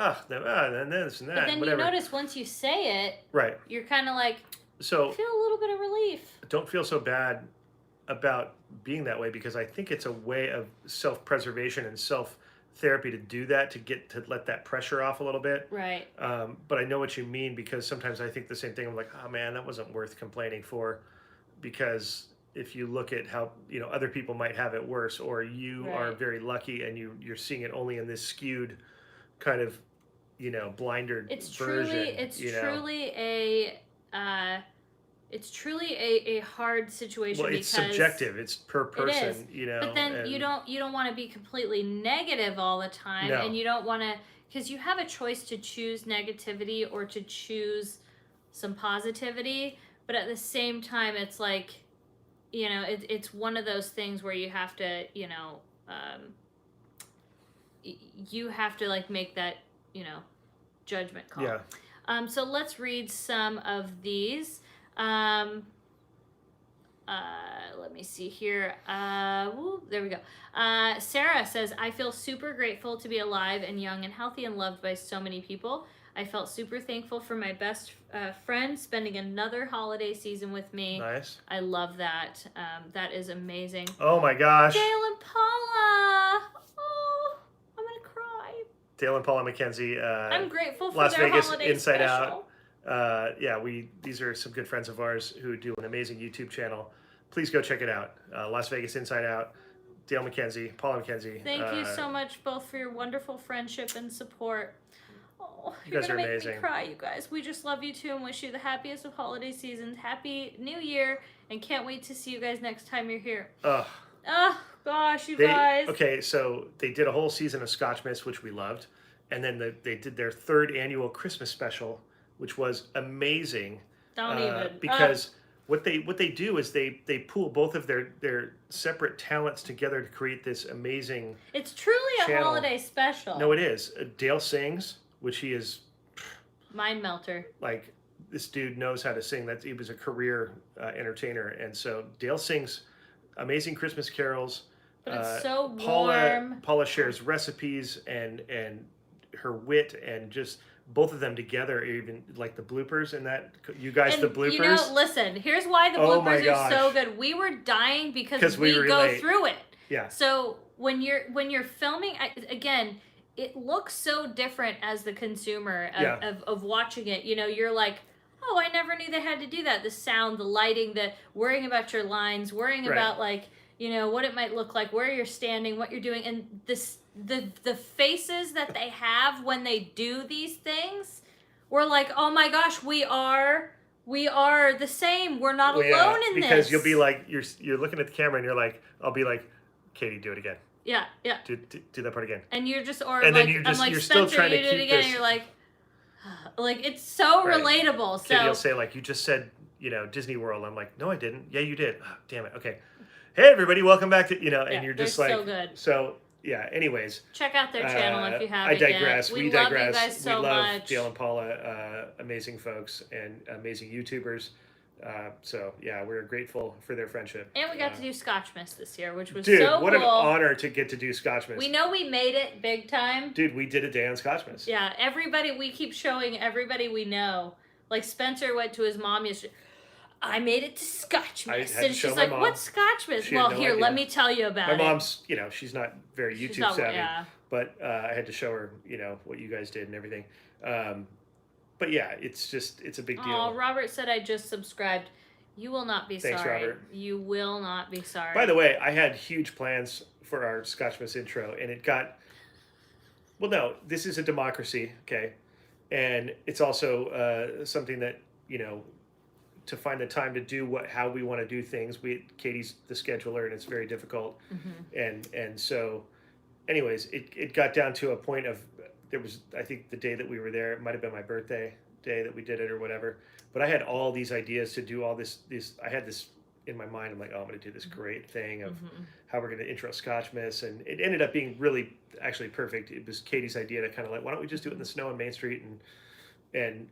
this and that. But then whatever. You notice once you say it, you're kind of like, so feel a little bit of relief. Don't feel so bad about being that way, because I think it's a way of self-preservation and self-therapy to do that, to let that pressure off a little bit. Right. But I know what you mean, because sometimes I think the same thing. I'm like, oh man, that wasn't worth complaining for, because if you look at how other people might have it worse, or you are very lucky and you're seeing it only in this skewed kind of blindered version. It's truly a hard situation. Well, it's subjective. It's per person, But then you don't want to be completely negative all the time, and you don't want to, because you have a choice to choose negativity or to choose some positivity. But at the same time, it's like, it's one of those things where you have to, you have to like make that, judgment call. Yeah. So let's read some of these. Let me see here. There we go. Sarah says, I feel super grateful to be alive and young and healthy and loved by so many people. I felt super thankful for my best friend spending another holiday season with me. Nice. I love that. That is amazing. Oh my gosh. Dale and Paula. Oh, I'm gonna cry. Dale and Paula McKenzie. I'm grateful for Las their Vegas holiday Inside special. Out. Yeah, these are some good friends of ours who do an amazing YouTube channel. Please go check it out. Las Vegas Inside Out. Dale McKenzie, Paula McKenzie. Thank you so much both for your wonderful friendship and support. Oh, you're guys gonna are make amazing. me cry, you guys. We just love you too and wish you the happiest of holiday seasons. Happy New Year, and can't wait to see you guys next time you're here. Ugh. Oh gosh, you guys. Okay, so they did a whole season of Scotch Miss, which we loved, and then they did their 3rd annual Christmas special, which was amazing. Don't even. Because what they do is they pool both of their separate talents together to create this amazing. It's truly a channel. Holiday special. No, it is. Dale sings, which he is. Mind melter. Like, this dude knows how to sing. He was a career entertainer, and so Dale sings amazing Christmas carols. But it's so warm. Paula shares recipes and her wit, and just both of them together, even like the bloopers and that. You guys, and the bloopers. You know, listen. Here's why the Oh my bloopers are so gosh. good. We were dying because we we go relate. through it. Yeah. So when you're filming, again, it looks so different as the consumer of watching it. You know, you're like, oh, I never knew they had to do that. The sound, the lighting, the worrying about your lines, worrying about like, you know, what it might look like, where you're standing, what you're doing, and the faces that they have when they do these things. We're like, oh my gosh, we are the same. We're not alone in this. Because you'll be like, you're looking at the camera and you're like, I'll be like, Katie, do it again. Yeah. Do that part again. And you're just, and then I'm like, Spencer, still trying to you did it keep again, this. and you're like it's so relatable. So Katie will say like, you just said, you know, Disney World. I'm like, no, I didn't. Yeah, you did. Oh, damn it. Okay. Hey everybody, welcome back to, and you're just like, so good. So yeah. Anyways, check out their channel if you haven't. I digress. Yet. We love digress. You guys so we love much. Dale and Paula, amazing folks and amazing YouTubers. So yeah, we're grateful for their friendship. And we got to do Scotch Miss this year, which was so cool. What an honor to get to do Scotch Miss. We know we made it big time. Dude, we did a day on Scotch Miss. Yeah, we keep showing everybody we know. Like Spencer went to his mom yesterday. I made it to Scotch Miss. And she's like, what's Scotch Miss? Well, here, idea. let me tell you about it. My mom's, she's not very YouTube savvy. Yeah. But I had to show her, what you guys did and everything. But yeah, it's a big deal. Oh, Robert said I just subscribed. You will not be Thanks, sorry. Robert. You will not be sorry. By the way, I had huge plans for our Scotch Miss intro, and it got... Well, no, this is a democracy, okay? And it's also something that, to find the time to do how we want to do things. Katie's the scheduler, and it's very difficult. Mm-hmm. And so, anyways, it got down to a point of... There was, I think, the day that we were there, it might have been my birthday day that we did it or whatever. But I had all these ideas to do all this. I had this in my mind. I'm like, oh, I'm going to do this great thing of how we're going to intro Scotch Miss. And it ended up being really actually perfect. It was Katie's idea to kind of like, why don't we just do it in the snow on Main Street? And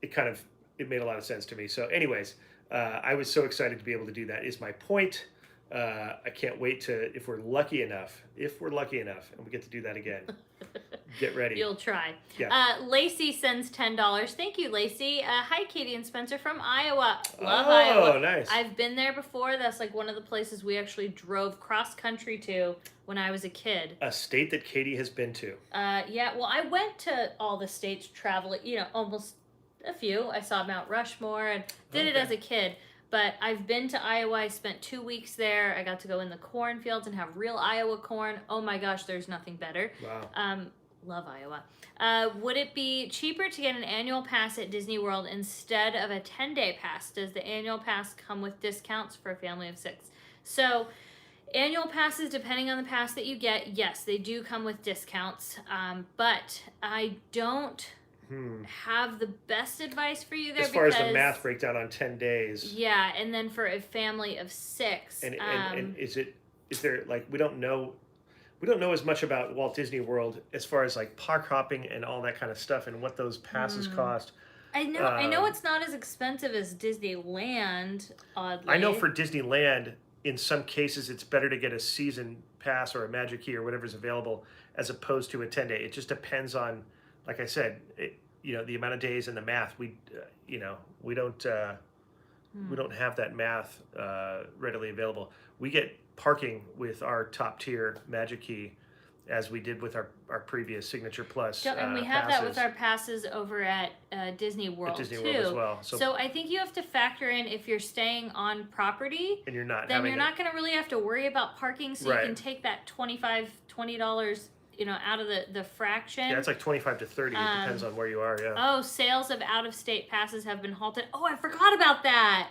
it made a lot of sense to me. So anyways, I was so excited to be able to do that is my point. I can't wait to, if we're lucky enough, and we get to do that again, get ready. You'll try. Yeah. Lacey sends $10. Thank you, Lacey. Hi, Katie and Spencer from Iowa. Love Iowa. Oh, nice. I've been there before. That's like one of the places we actually drove cross country to when I was a kid. A state that Katie has been to. Yeah. Well, I went to all the states traveling. Almost a few. I saw Mount Rushmore and did it as a kid. But I've been to Iowa. I spent 2 weeks there. I got to go in the cornfields and have real Iowa corn. Oh my gosh, there's nothing better. Wow. Love Iowa. Would it be cheaper to get an annual pass at Disney World instead of a 10-day pass? Does the annual pass come with discounts for a family of 6? So, annual passes, depending on the pass that you get, yes, they do come with discounts. But I don't... have the best advice for you there as far as the math breakdown on 10 days. Yeah, and then for a family of 6. And is there like we don't know as much about Walt Disney World as far as like park hopping and all that kind of stuff and what those passes cost. I know it's not as expensive as Disneyland, oddly. I know for Disneyland, in some cases it's better to get a season pass or a Magic Key or whatever's available as opposed to a 10-day. It just depends on, like I said, the amount of days and the math, we don't have that math readily available. We get parking with our top tier Magic Key, as we did with our previous Signature Plus and we have passes. that with our passes over at Disney World, Disney too. World as well. So I think you have to factor in, if you're staying on property, and you're not then you're not going to really have to worry about parking, so right. you can take that $20 out of the fraction. Yeah, it's like 25 to 30. It depends on where you are. Yeah. Oh, sales of out-of-state passes have been halted. Oh, I forgot about that.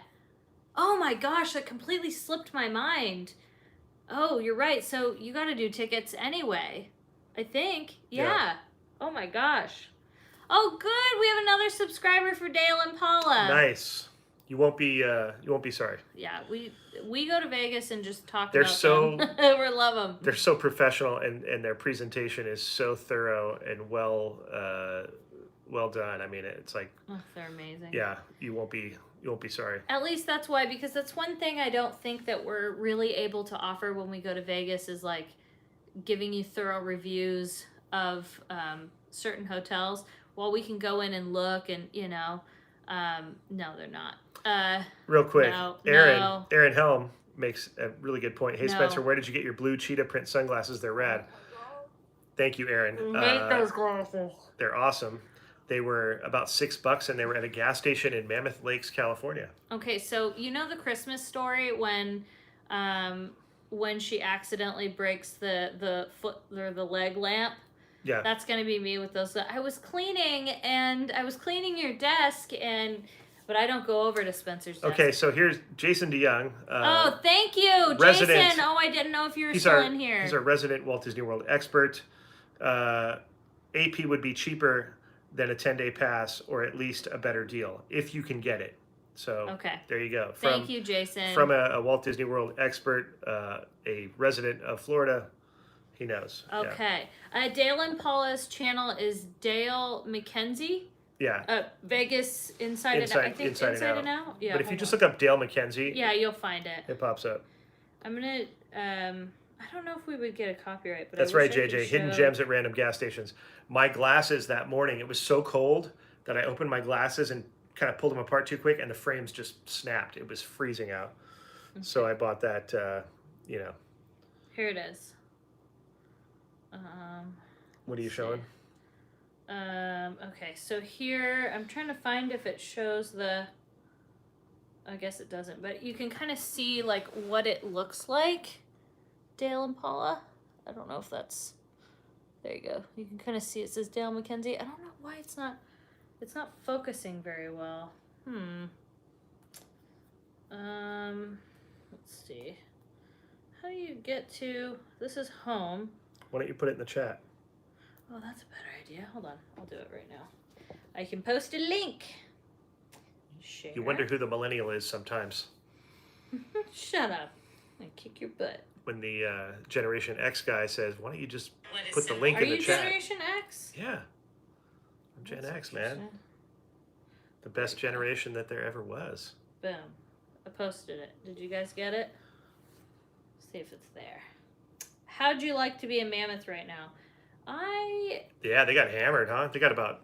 Oh my gosh, that completely slipped my mind. Oh, you're right. So you got to do tickets anyway, I think. Yeah. Oh my gosh. Oh, good. We have another subscriber for Dale and Paula. Nice. You won't be sorry. Yeah, we go to Vegas and just talk They're about so them. We love them. They're so professional, and their presentation is so thorough and well done. I mean, it's like, oh, they're amazing. Yeah, you won't be sorry. At least that's why, because that's one thing I don't think that we're really able to offer when we go to Vegas is like giving you thorough reviews of certain hotels. While we can go in and look and no, they're not. Real quick, no. Aaron Helm makes a really good point. Hey, Spencer, where did you get your blue cheetah print sunglasses? They're rad. Thank you, Aaron. I hate those glasses. They're awesome. They were about $6, and they were at a gas station in Mammoth Lakes, California. Okay, so you know the Christmas story when she accidentally breaks the foot or the leg lamp? Yeah. That's gonna be me with those. I was cleaning your desk but I don't go over to Spencer's desk. Okay, so here's Jason DeYoung. Oh, thank you, resident, Jason. Oh, I didn't know if you were still in here. He's our resident Walt Disney World expert. AP would be cheaper than a 10-day pass, or at least a better deal, if you can get it. So okay. There you go. Thank you, Jason. From a Walt Disney World expert, a resident of Florida, he knows. Okay. Yeah. Dale and Paula's channel is Dale McKenzie. Yeah. Vegas Inside and Out. I think Inside and Out. Yeah. But if you just look up Dale McKenzie, yeah, you'll find it. It pops up. I'm gonna. I don't know if we would get a copyright, but that's right, JJ. Hidden gems at random gas stations. My glasses that morning, it was so cold that I opened my glasses and kind of pulled them apart too quick, and the frames just snapped. It was freezing out. Okay. So I bought that. Here it is. What are you showing? Okay, so here I'm trying to find if it shows the. I guess it doesn't, but you can kind of see like what it looks like. Dale and Paula. I don't know if that's. There you go. You can kind of see it says Dale McKenzie. I don't know why it's not focusing very well. Let's see. How do you get to? This is home. Why don't you put it in the chat? Oh, that's a better idea. Hold on. I'll do it right now. I can post a link. Share. You wonder who the millennial is sometimes. Shut up. I kick your butt. When the Generation X guy says, why don't you just put the link in the chat? Are you Generation X? Yeah. I'm Gen X, man. The best generation that there ever was. Boom. I posted it. Did you guys get it? Let's see if it's there. How'd you like to be a mammoth right now? Yeah, they got hammered, huh? They got about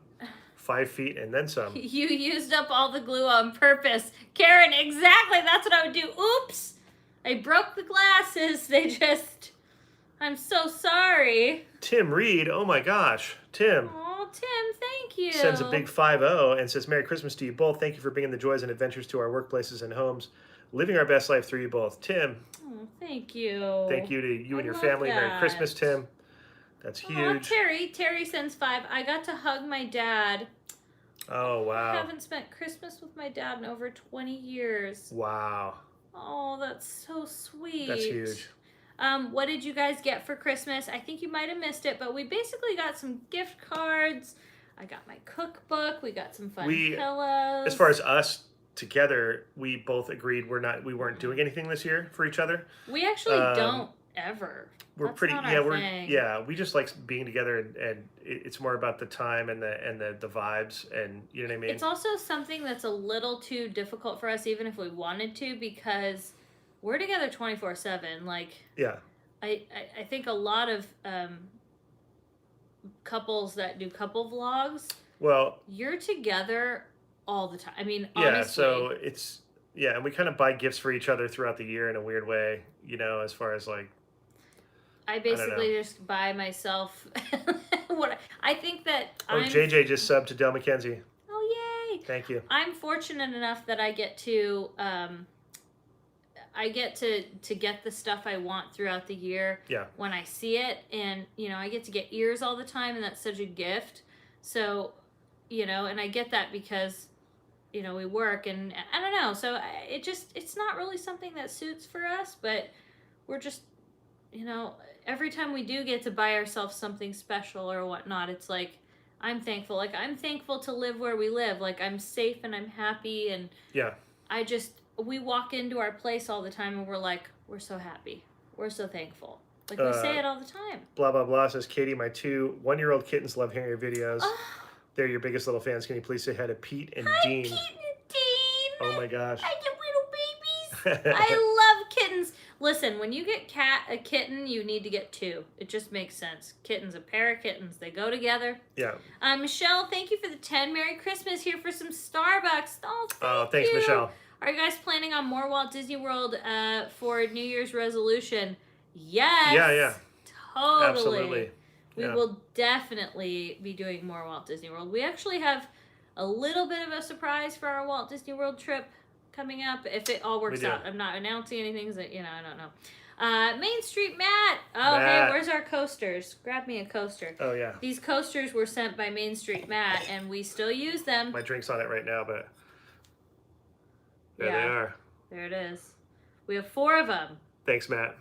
5 feet and then some. You used up all the glue on purpose. Karen, exactly. That's what I would do. Oops. I broke the glasses. I'm so sorry. Tim Reed, oh my gosh. Tim. Oh, Tim, thank you. Sends a big 5-0 and says, Merry Christmas to you both. Thank you for bringing the joys and adventures to our workplaces and homes. Living our best life through you both. Tim. Oh, thank you. Thank you to you and your family. That. Merry Christmas, Tim. That's huge. Oh, Terry sends 5. I got to hug my dad. Oh, wow. I haven't spent Christmas with my dad in over 20 years. Wow. Oh, that's so sweet. That's huge. What did you guys get for Christmas? I think you might have missed it, but we basically got some gift cards. I got my cookbook. We got some fun pillows. As far as us together, we both agreed we weren't doing anything this year for each other. We actually don't ever. We just like being together, and it's more about the time and the vibes, and you know what I mean? It's also something that's a little too difficult for us, even if we wanted to, because we're together 24/7. Like, yeah, I think a lot of couples that do couple vlogs, Well, you're together all the time. I mean, yeah, honestly. so and we kind of buy gifts for each other throughout the year in a weird way, as far as like. I basically just buy myself what I think that. JJ just subbed to Del McKenzie. Oh, yay! Thank you. I'm fortunate enough that I get to get the stuff I want throughout the year. Yeah. When I see it, and I get to get ears all the time, and that's such a gift. So, and I get that because, we work, and I don't know. So it's not really something that suits for us, but we're just, every time we do get to buy ourselves something special or whatnot, it's like, I'm thankful. Like, I'm thankful to live where we live. Like, I'm safe and I'm happy, and yeah. We walk into our place all the time and we're like, we're so happy. We're so thankful. Like, we say it all the time. Blah, blah, blah says, Katie, my 2 one-year-old kittens love hearing your videos. Oh. They're your biggest little fans. Can you please say hi to Pete and Hi, Dean? Pete and Dean. Oh, my gosh. I get little babies. I love kittens. Listen, when you get a kitten, you need to get 2. It just makes sense. Kittens, a pair of kittens. They go together. Yeah. Michelle, thank you for the 10. Merry Christmas. Here for some Starbucks. Oh, thanks, Michelle. Are you guys planning on more Walt Disney World for New Year's resolution? Yes. Yeah. Totally. Absolutely. We will definitely be doing more Walt Disney World. We actually have a little bit of a surprise for our Walt Disney World trip coming up, if it all works out. I'm not announcing anything, so, I don't know. Main Street Matt. Oh, Matt. Hey, where's our coasters? Grab me a coaster. Oh, yeah. These coasters were sent by Main Street Matt, and we still use them. My drink's on it right now, but there they are. There it is. We have 4 of them. Thanks, Matt.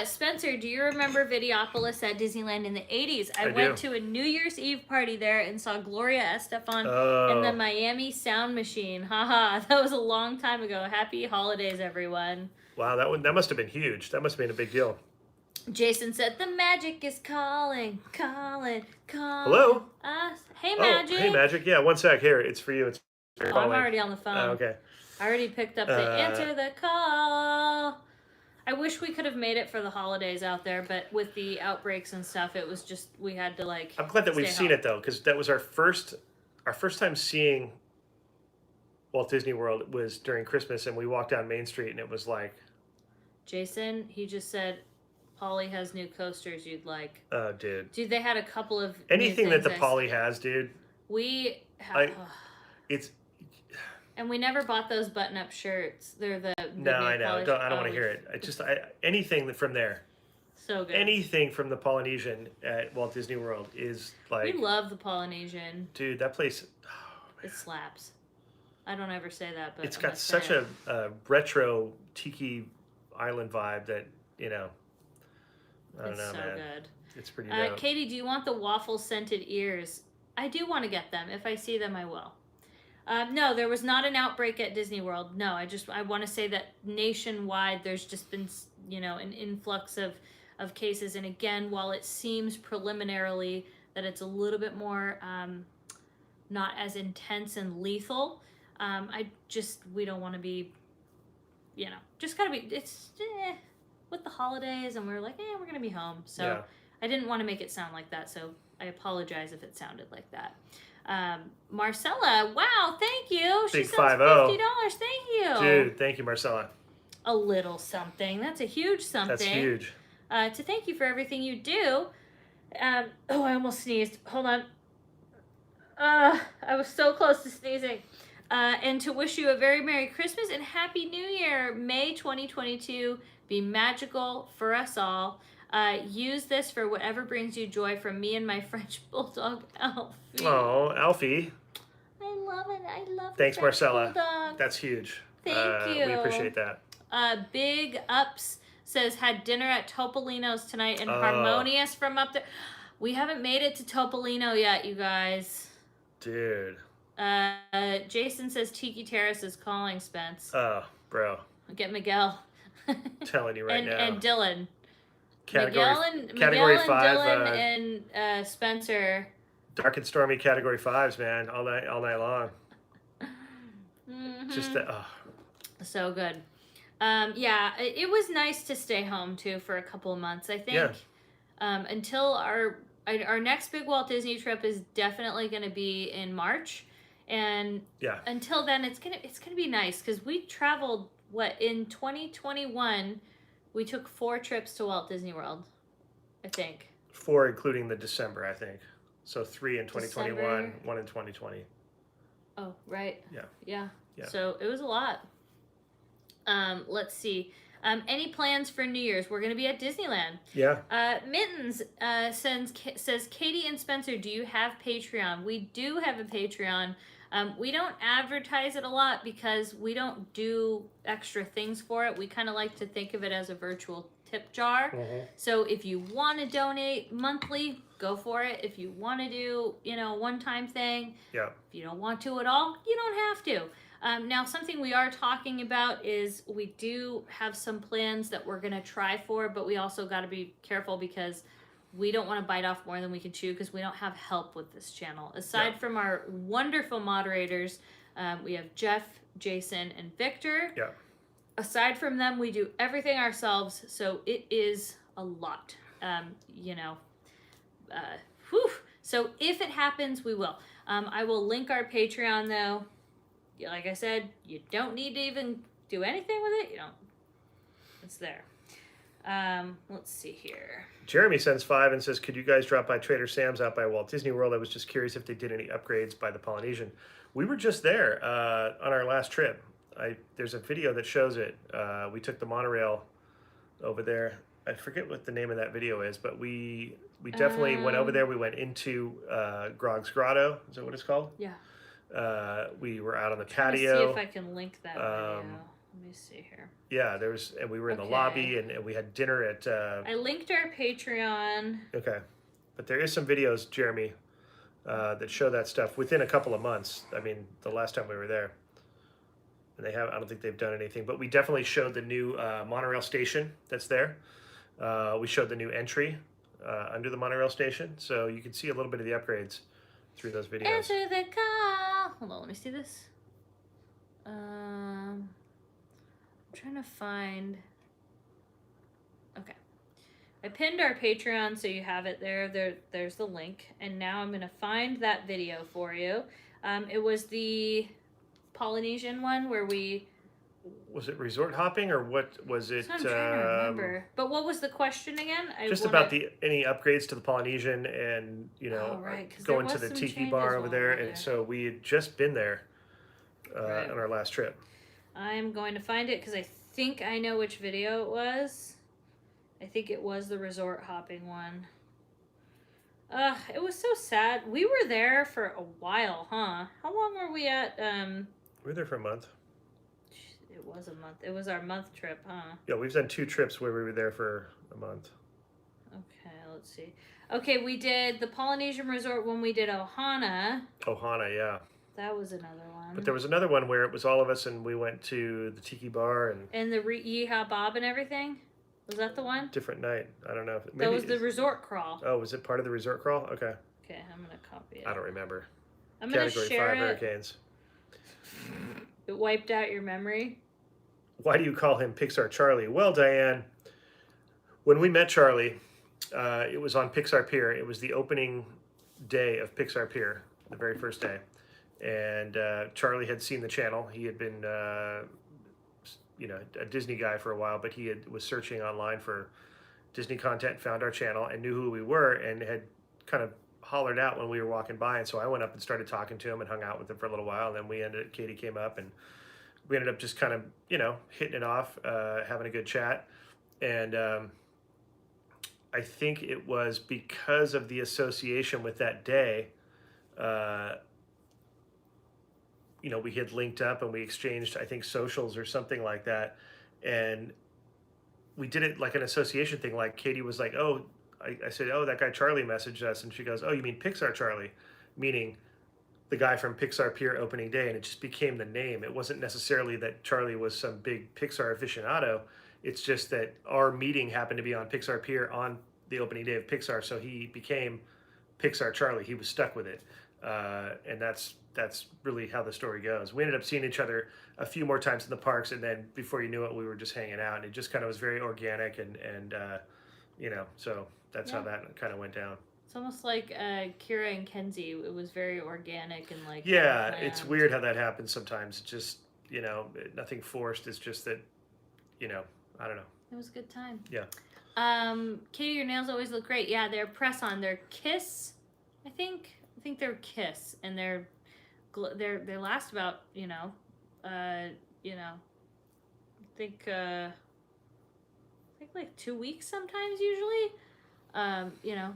Spencer, do you remember Videopolis at Disneyland in the 80s? I went to a New Year's Eve party there and saw Gloria Estefan and the Miami Sound Machine. Haha, that was a long time ago. Happy holidays, everyone. Wow, that must have been huge. That must have been a big deal. Jason said, the magic is calling. Hello? Us. Hey, Magic. Hey, Magic. Yeah, one sec. Here, it's for you. I'm already on the phone. Oh, okay. I already picked up the answer the call. I wish we could have made it for the holidays out there, but with the outbreaks and stuff, it was just, we had to I'm glad that we've seen it though, because that was our first time seeing Walt Disney World was during Christmas, and we walked down Main Street, and it was like. Jason, he just said, Polly has new coasters you'd like. Oh, dude. Dude, they had a couple of anything that the Polly has, dude. It's. And we never bought those button-up shirts. They're the no, I know. I don't want to hear it. Anything from there. So good. Anything from the Polynesian at Walt Disney World is like. We love the Polynesian. Dude, that place. Oh, it slaps. I don't ever say that, but it's got such a retro tiki island vibe that I don't know, man. Good. It's pretty dope. Katie, do you want the waffle scented ears? I do want to get them. If I see them, I will. No, there was not an outbreak at Disney World. No, I want to say that nationwide there's just been, an influx of cases. And again, while it seems preliminarily that it's a little bit more not as intense and lethal, we don't want to be, just gotta be, it's with the holidays, and we're like, we're gonna be home. So yeah. I didn't want to make it sound like that. So I apologize if it sounded like that. Marcella, wow, thank you. Big she sends $50. Thank you. Dude, thank you, Marcella. A little something. That's a huge something. That's huge. To thank you for everything you do. I almost sneezed. Hold on. I was so close to sneezing. And to wish you a very Merry Christmas and Happy New Year. May 2022 be magical for us all. Use this for whatever brings you joy from me and my French Bulldog, Alfie. Oh, Alfie. I love it. I love it. Thanks, Marcella. Bulldog. That's huge. Thank you. We appreciate that. Big Ups says, had dinner at Topolino's tonight and Harmonious from up there. We haven't made it to Topolino yet, you guys. Dude. Jason says Tiki Terrace is calling, Spence. Oh, bro. Get Miguel. Telling you right now. And Dylan. Category 5. Dylan and Spencer. Dark and stormy Category 5s, man. All night long. Mm-hmm. Just so good. It was nice to stay home too for a couple of months. I think until our our next big Walt Disney trip is definitely going to be in March, and until then, it's gonna be nice because we traveled in 2021. We took 4 trips to Walt Disney World, I think. 4 including the December, I think. So 3 in 2021, December. 1 in 2020. Oh, right. Yeah. So it was a lot. Let's see. Any plans for New Year's? We're going to be at Disneyland. Yeah. Mittens says, Katie and Spencer, do you have Patreon? We do have a Patreon. We don't advertise it a lot because we don't do extra things for it. We kind of like to think of it as a virtual tip jar. Mm-hmm. So if you want to donate monthly, go for it. If you want to do, a one-time thing, if you don't want to at all, you don't have to. Now, something we are talking about is we do have some plans that we're going to try for, but we also got to be careful because we don't want to bite off more than we can chew because we don't have help with this channel. Aside from our wonderful moderators, we have Jeff, Jason, and Victor. Yeah. Aside from them, we do everything ourselves, so it is a lot. So if it happens, we will. I will link our Patreon, though. Like I said, you don't need to even do anything with it. You don't. It's there. Let's see here. Jeremy sends 5 and says, could you guys drop by Trader Sam's out by Walt Disney World? I was just curious if they did any upgrades by the Polynesian. We were just there on our last trip. There's a video that shows it. We took the monorail over there. I forget what the name of that video is, but we definitely went over there. We went into Grog's Grotto. Is that what it's called? Yeah. We were out on the patio. patio. See if I can link that video. Let me see here. Yeah, and we were in the lobby and we had dinner at... I linked our Patreon. Okay. But there is some videos, Jeremy, that show that stuff within a couple of months. I mean, the last time we were there. And I don't think they've done anything, but we definitely showed the new monorail station that's there. We showed the new entry under the monorail station. So you can see a little bit of the upgrades through those videos. Answer the call. Hold on, let me see this. I'm trying to find. Okay, I pinned our Patreon so you have it there. There's the link, and now I'm gonna find that video for you. It was the Polynesian one where we. Was it resort hopping or what was it? I'm trying to remember. But what was the question again? About any upgrades to the Polynesian and, going to the tiki bar over there. And so we had just been there on our last trip. I'm going to find it because I think I know which video it was. I think it was the resort hopping one. It was so sad. We were there for a while, huh? How long were we at? We were there for a month. It was a month. It was our month trip, huh? Yeah, we've done 2 trips where we were there for a month. Okay, let's see. Okay, we did the Polynesian Resort when we did Ohana. Ohana, yeah. That was another one. But there was another one where it was all of us and we went to the tiki bar and... And the Yeehaw Bob and everything? Was that the one? Different night. I don't know. That was the resort crawl. Oh, was it part of the resort crawl? Okay. Okay, I'm going to copy it. I don't remember. I'm going to share Category 5 hurricanes. It wiped out your memory? Why do you call him Pixar Charlie? Well, Diane, when we met Charlie, it was on Pixar Pier. It was the opening day of Pixar Pier, the very first day. And Charlie had seen the channel. He had been, a Disney guy for a while, but he was searching online for Disney content, found our channel, and knew who we were, and had kind of hollered out when we were walking by. And so I went up and started talking to him and hung out with him for a little while. And then Katie came up and we ended up just kind of, hitting it off, having a good chat. And I think it was because of the association with that day, we had linked up and we exchanged, I think, socials or something like that. And we did it like an association thing. Like Katie was like, oh, I said, oh, that guy Charlie messaged us. And she goes, oh, you mean Pixar Charlie? Meaning the guy from Pixar Pier opening day, and it just became the name. It wasn't necessarily that Charlie was some big Pixar aficionado. It's just that our meeting happened to be on Pixar Pier on the opening day of Pixar, so he became Pixar Charlie. He was stuck with it, and that's really how the story goes. We ended up seeing each other a few more times in the parks, and then before you knew it, we were just hanging out. And it just kind of was very organic, and so that's how that kind of went down. It's almost like Kira and Kenzie. It was very organic and like Yeah, planned. it's weird how that happens sometimes. Just, nothing forced. It's just that, I don't know. It was a good time. Yeah. Katie, your nails always look great. Yeah, they're press on. They're Kiss. I think they're Kiss, and they last about I think like 2 weeks sometimes usually.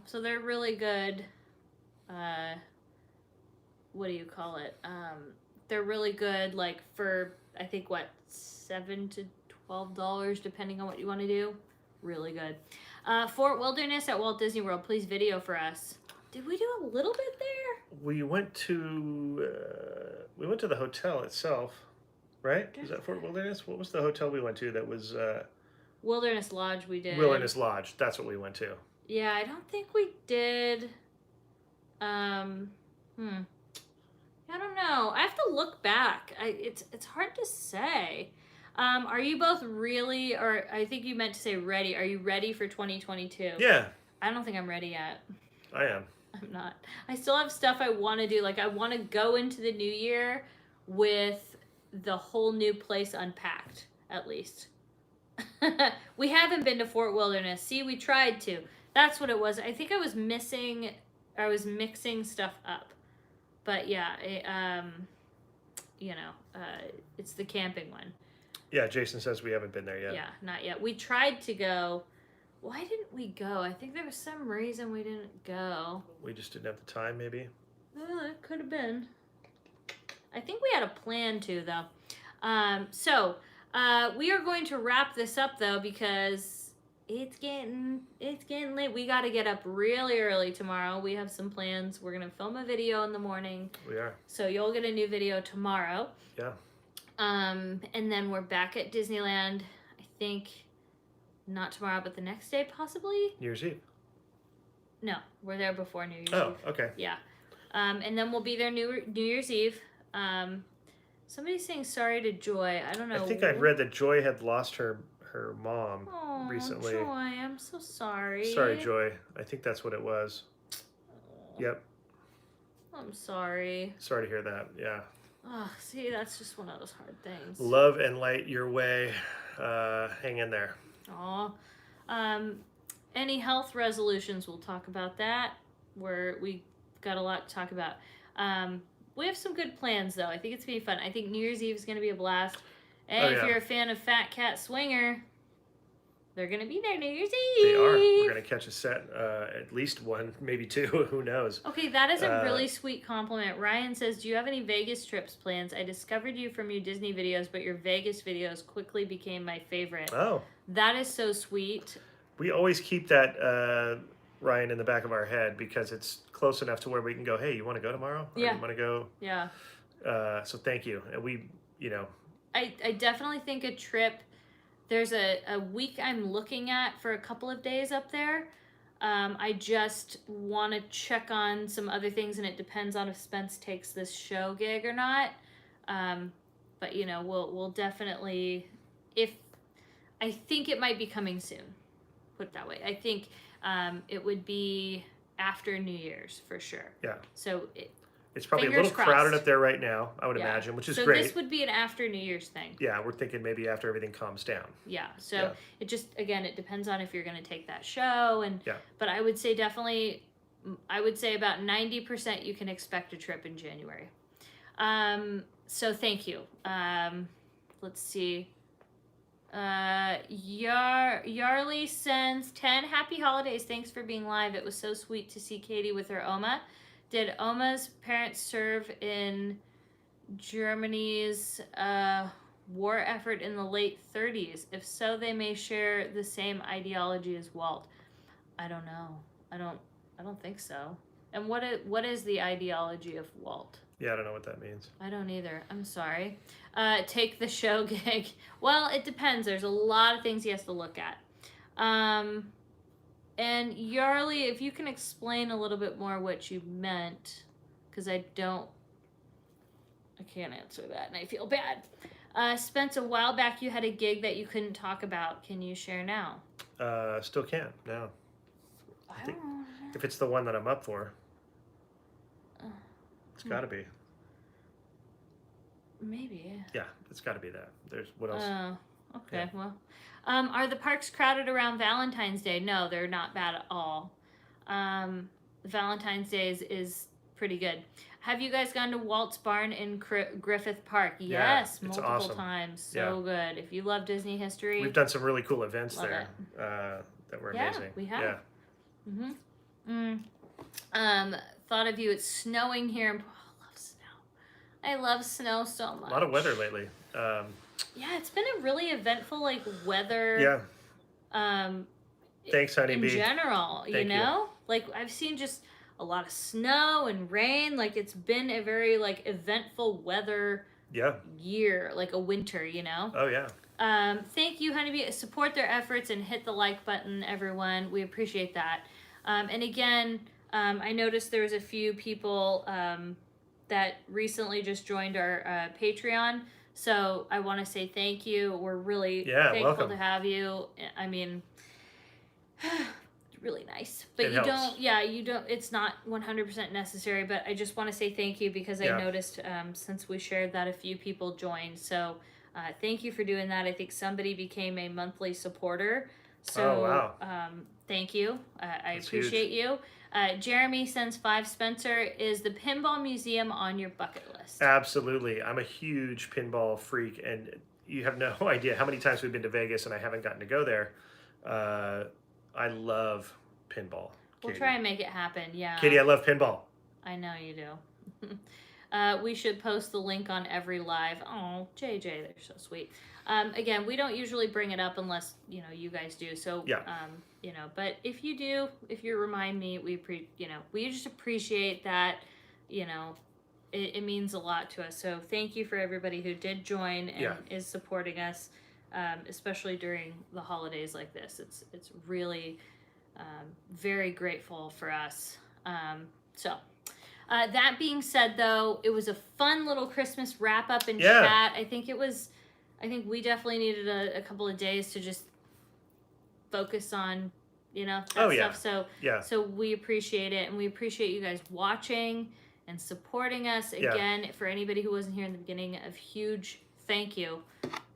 So they're really good. What do you call it? They're really good, like for I think $7 to $12 depending on what you want to do. Really good. Fort Wilderness at Walt Disney World. Please video for us. Did we do a little bit there? We went to the hotel itself, right? Was that Fort Wilderness? What was the hotel we went to that was Wilderness Lodge? We did. Wilderness Lodge. That's what we went to. Yeah, I don't think we did. I don't know. I have to look back. It's hard to say. Are you both really, or I think you meant to say ready. Are you ready for 2022? Yeah. I don't think I'm ready yet. I am. I'm not. I still have stuff I want to do. Like, I want to go into the new year with the whole new place unpacked, at least. We haven't been to Fort Wilderness. See, we tried to. That's what it was. I think I was mixing stuff up. But yeah, it's the camping one. Yeah, Jason says we haven't been there yet. Yeah, not yet. We tried to go. Why didn't we go? I think there was some reason we didn't go. We just didn't have the time, maybe? It could have been. I think we had a plan to, though. So we are going to wrap this up, though, because it's getting late. We got to get up really early tomorrow. We have some plans. We're going to film a video in the morning. We are. So you'll get a new video tomorrow. Yeah. And then we're back at Disneyland, I think, not tomorrow, but the next day, possibly? New Year's Eve. No, we're there before New Year's Eve. Oh, okay. Yeah. And then we'll be there New Year's Eve. Somebody's saying sorry to Joy. I don't know. I think I'd read that Joy had lost her mom recently. Joy, I'm so sorry. Sorry, Joy. I think that's what it was. Yep. I'm sorry. Sorry to hear that. Yeah. Oh, see, that's just one of those hard things. Love and light your way. Hang in there. Aw. Any health resolutions, we'll talk about that. We got a lot to talk about. We have some good plans, though. I think it's going to be fun. I think New Year's Eve is going to be a blast. And if you're a fan of Fat Cat Swinger, they're going to be there New Year's Eve. They are. We're going to catch a set, at least one, maybe two. Who knows? Okay, that is a really sweet compliment. Ryan says, do you have any Vegas trips plans? I discovered you from your Disney videos, but your Vegas videos quickly became my favorite. Oh. That is so sweet. We always keep that, Ryan, in the back of our head because it's close enough to where we can go, hey, you want to go tomorrow? Or Yeah. You want to go? Yeah. So thank you. And we, I definitely think a trip, there's a week I'm looking at for a couple of days up there. I just want to check on some other things, and it depends on if Spence takes this show gig or not. But, we'll definitely, I think it might be coming soon, put it that way. I think it would be after New Year's for sure. Yeah. So it's probably a fingers little crowded crossed. up there right now, I would imagine, which is so great. So this would be an after New Year's thing. Yeah, we're thinking maybe after everything calms down. Yeah. So it just, again, it depends on if you're going to take that show. But I would say definitely, about 90% you can expect a trip in January. So thank you. Let's see. Yarly sends 10 happy holidays. Thanks for being live. It was so sweet to see Katie with her Oma. Did Oma's parents serve in Germany's war effort in the late 30s? If so, they may share the same ideology as Walt. I don't know. I don't think so. And what is the ideology of Walt? Yeah, I don't know what that means. I don't either. I'm sorry. Take the show gig. Well, it depends. There's a lot of things he has to look at. And Yarly, if you can explain a little bit more what you meant, because I can't answer that, and I feel bad. Spence, a while back you had a gig that you couldn't talk about. Can you share now? Still can't. No. I don't know. If it's the one that I'm up for. It's got to be. Maybe. Yeah, it's got to be that. There's what else? Okay. Yeah. Well, are the parks crowded around Valentine's Day? No, they're not bad at all. Valentine's Day is pretty good. Have you guys gone to Walt's Barn in Griffith Park? Yes, multiple awesome. times. So good. If you love Disney history, we've done some really cool events there that were amazing. We have. Yeah. Thought of you. It's snowing here. I love snow. I love snow so much. A lot of weather lately. Yeah, it's been a really eventful weather. Yeah. Thanks, honeybee. In general, you know, I've seen just a lot of snow and rain. It's been a very eventful weather. Year, a winter, you know. Oh yeah. Thank you, honeybee. Support their efforts and hit the like button, everyone. We appreciate that. And again, I noticed there was a few people that recently just joined our Patreon. So I want to say thank you. We're really thankful welcome. to have you. I mean, really nice. But it you helps. you don't, it's not 100% necessary, but I just want to say thank you because I noticed since we shared that a few people joined. So thank you for doing that. I think somebody became a monthly supporter. So thank you. I appreciate you. Jeremy sends 5. Spencer, is the Pinball Museum on your bucket list? Absolutely. I'm a huge pinball freak, and you have no idea how many times we've been to Vegas and I haven't gotten to go there. I love pinball. We'll try and make it happen, yeah. Katie, I love pinball. I know you do. We should post the link on every live. Oh, JJ, they're so sweet. Again, we don't usually bring it up unless, you guys do. So, but if you do, if you remind me, we just appreciate that, it means a lot to us. So thank you for everybody who did join and is supporting us, especially during the holidays like this. It's really very grateful for us. That being said, though, it was a fun little Christmas wrap up and chat. I think we definitely needed a couple of days to just focus on, that stuff. So we appreciate it, and we appreciate you guys watching and supporting us. Again, for anybody who wasn't here in the beginning, a huge thank you.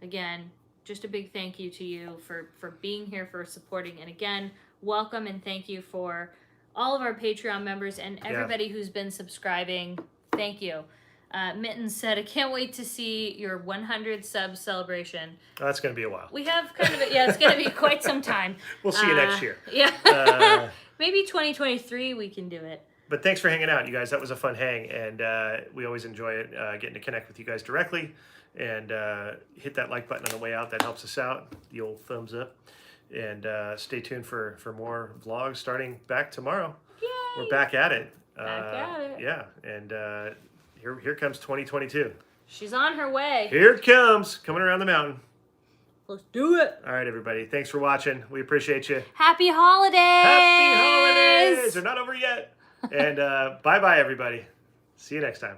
Again, just a big thank you to you for being here, for supporting. And again, welcome and thank you for all of our Patreon members and everybody who's been subscribing. Thank you. Mittens said, I can't wait to see your 100 sub celebration. Oh, that's going to be a while. We have kind of it's going to be quite some time. We'll see you next year. Yeah. Maybe 2023 we can do it. But thanks for hanging out, you guys. That was a fun hang, and we always enjoy it, getting to connect with you guys directly. And hit that like button on the way out. That helps us out. The old thumbs up. And stay tuned for more vlogs starting back tomorrow. Yay! We're back at it. Back at it. Yeah, and here comes 2022. She's on her way. Here it comes, coming around the mountain. Let's do it. All right, everybody. Thanks for watching. We appreciate you. Happy holidays. Happy holidays. They're not over yet. And bye-bye, everybody. See you next time.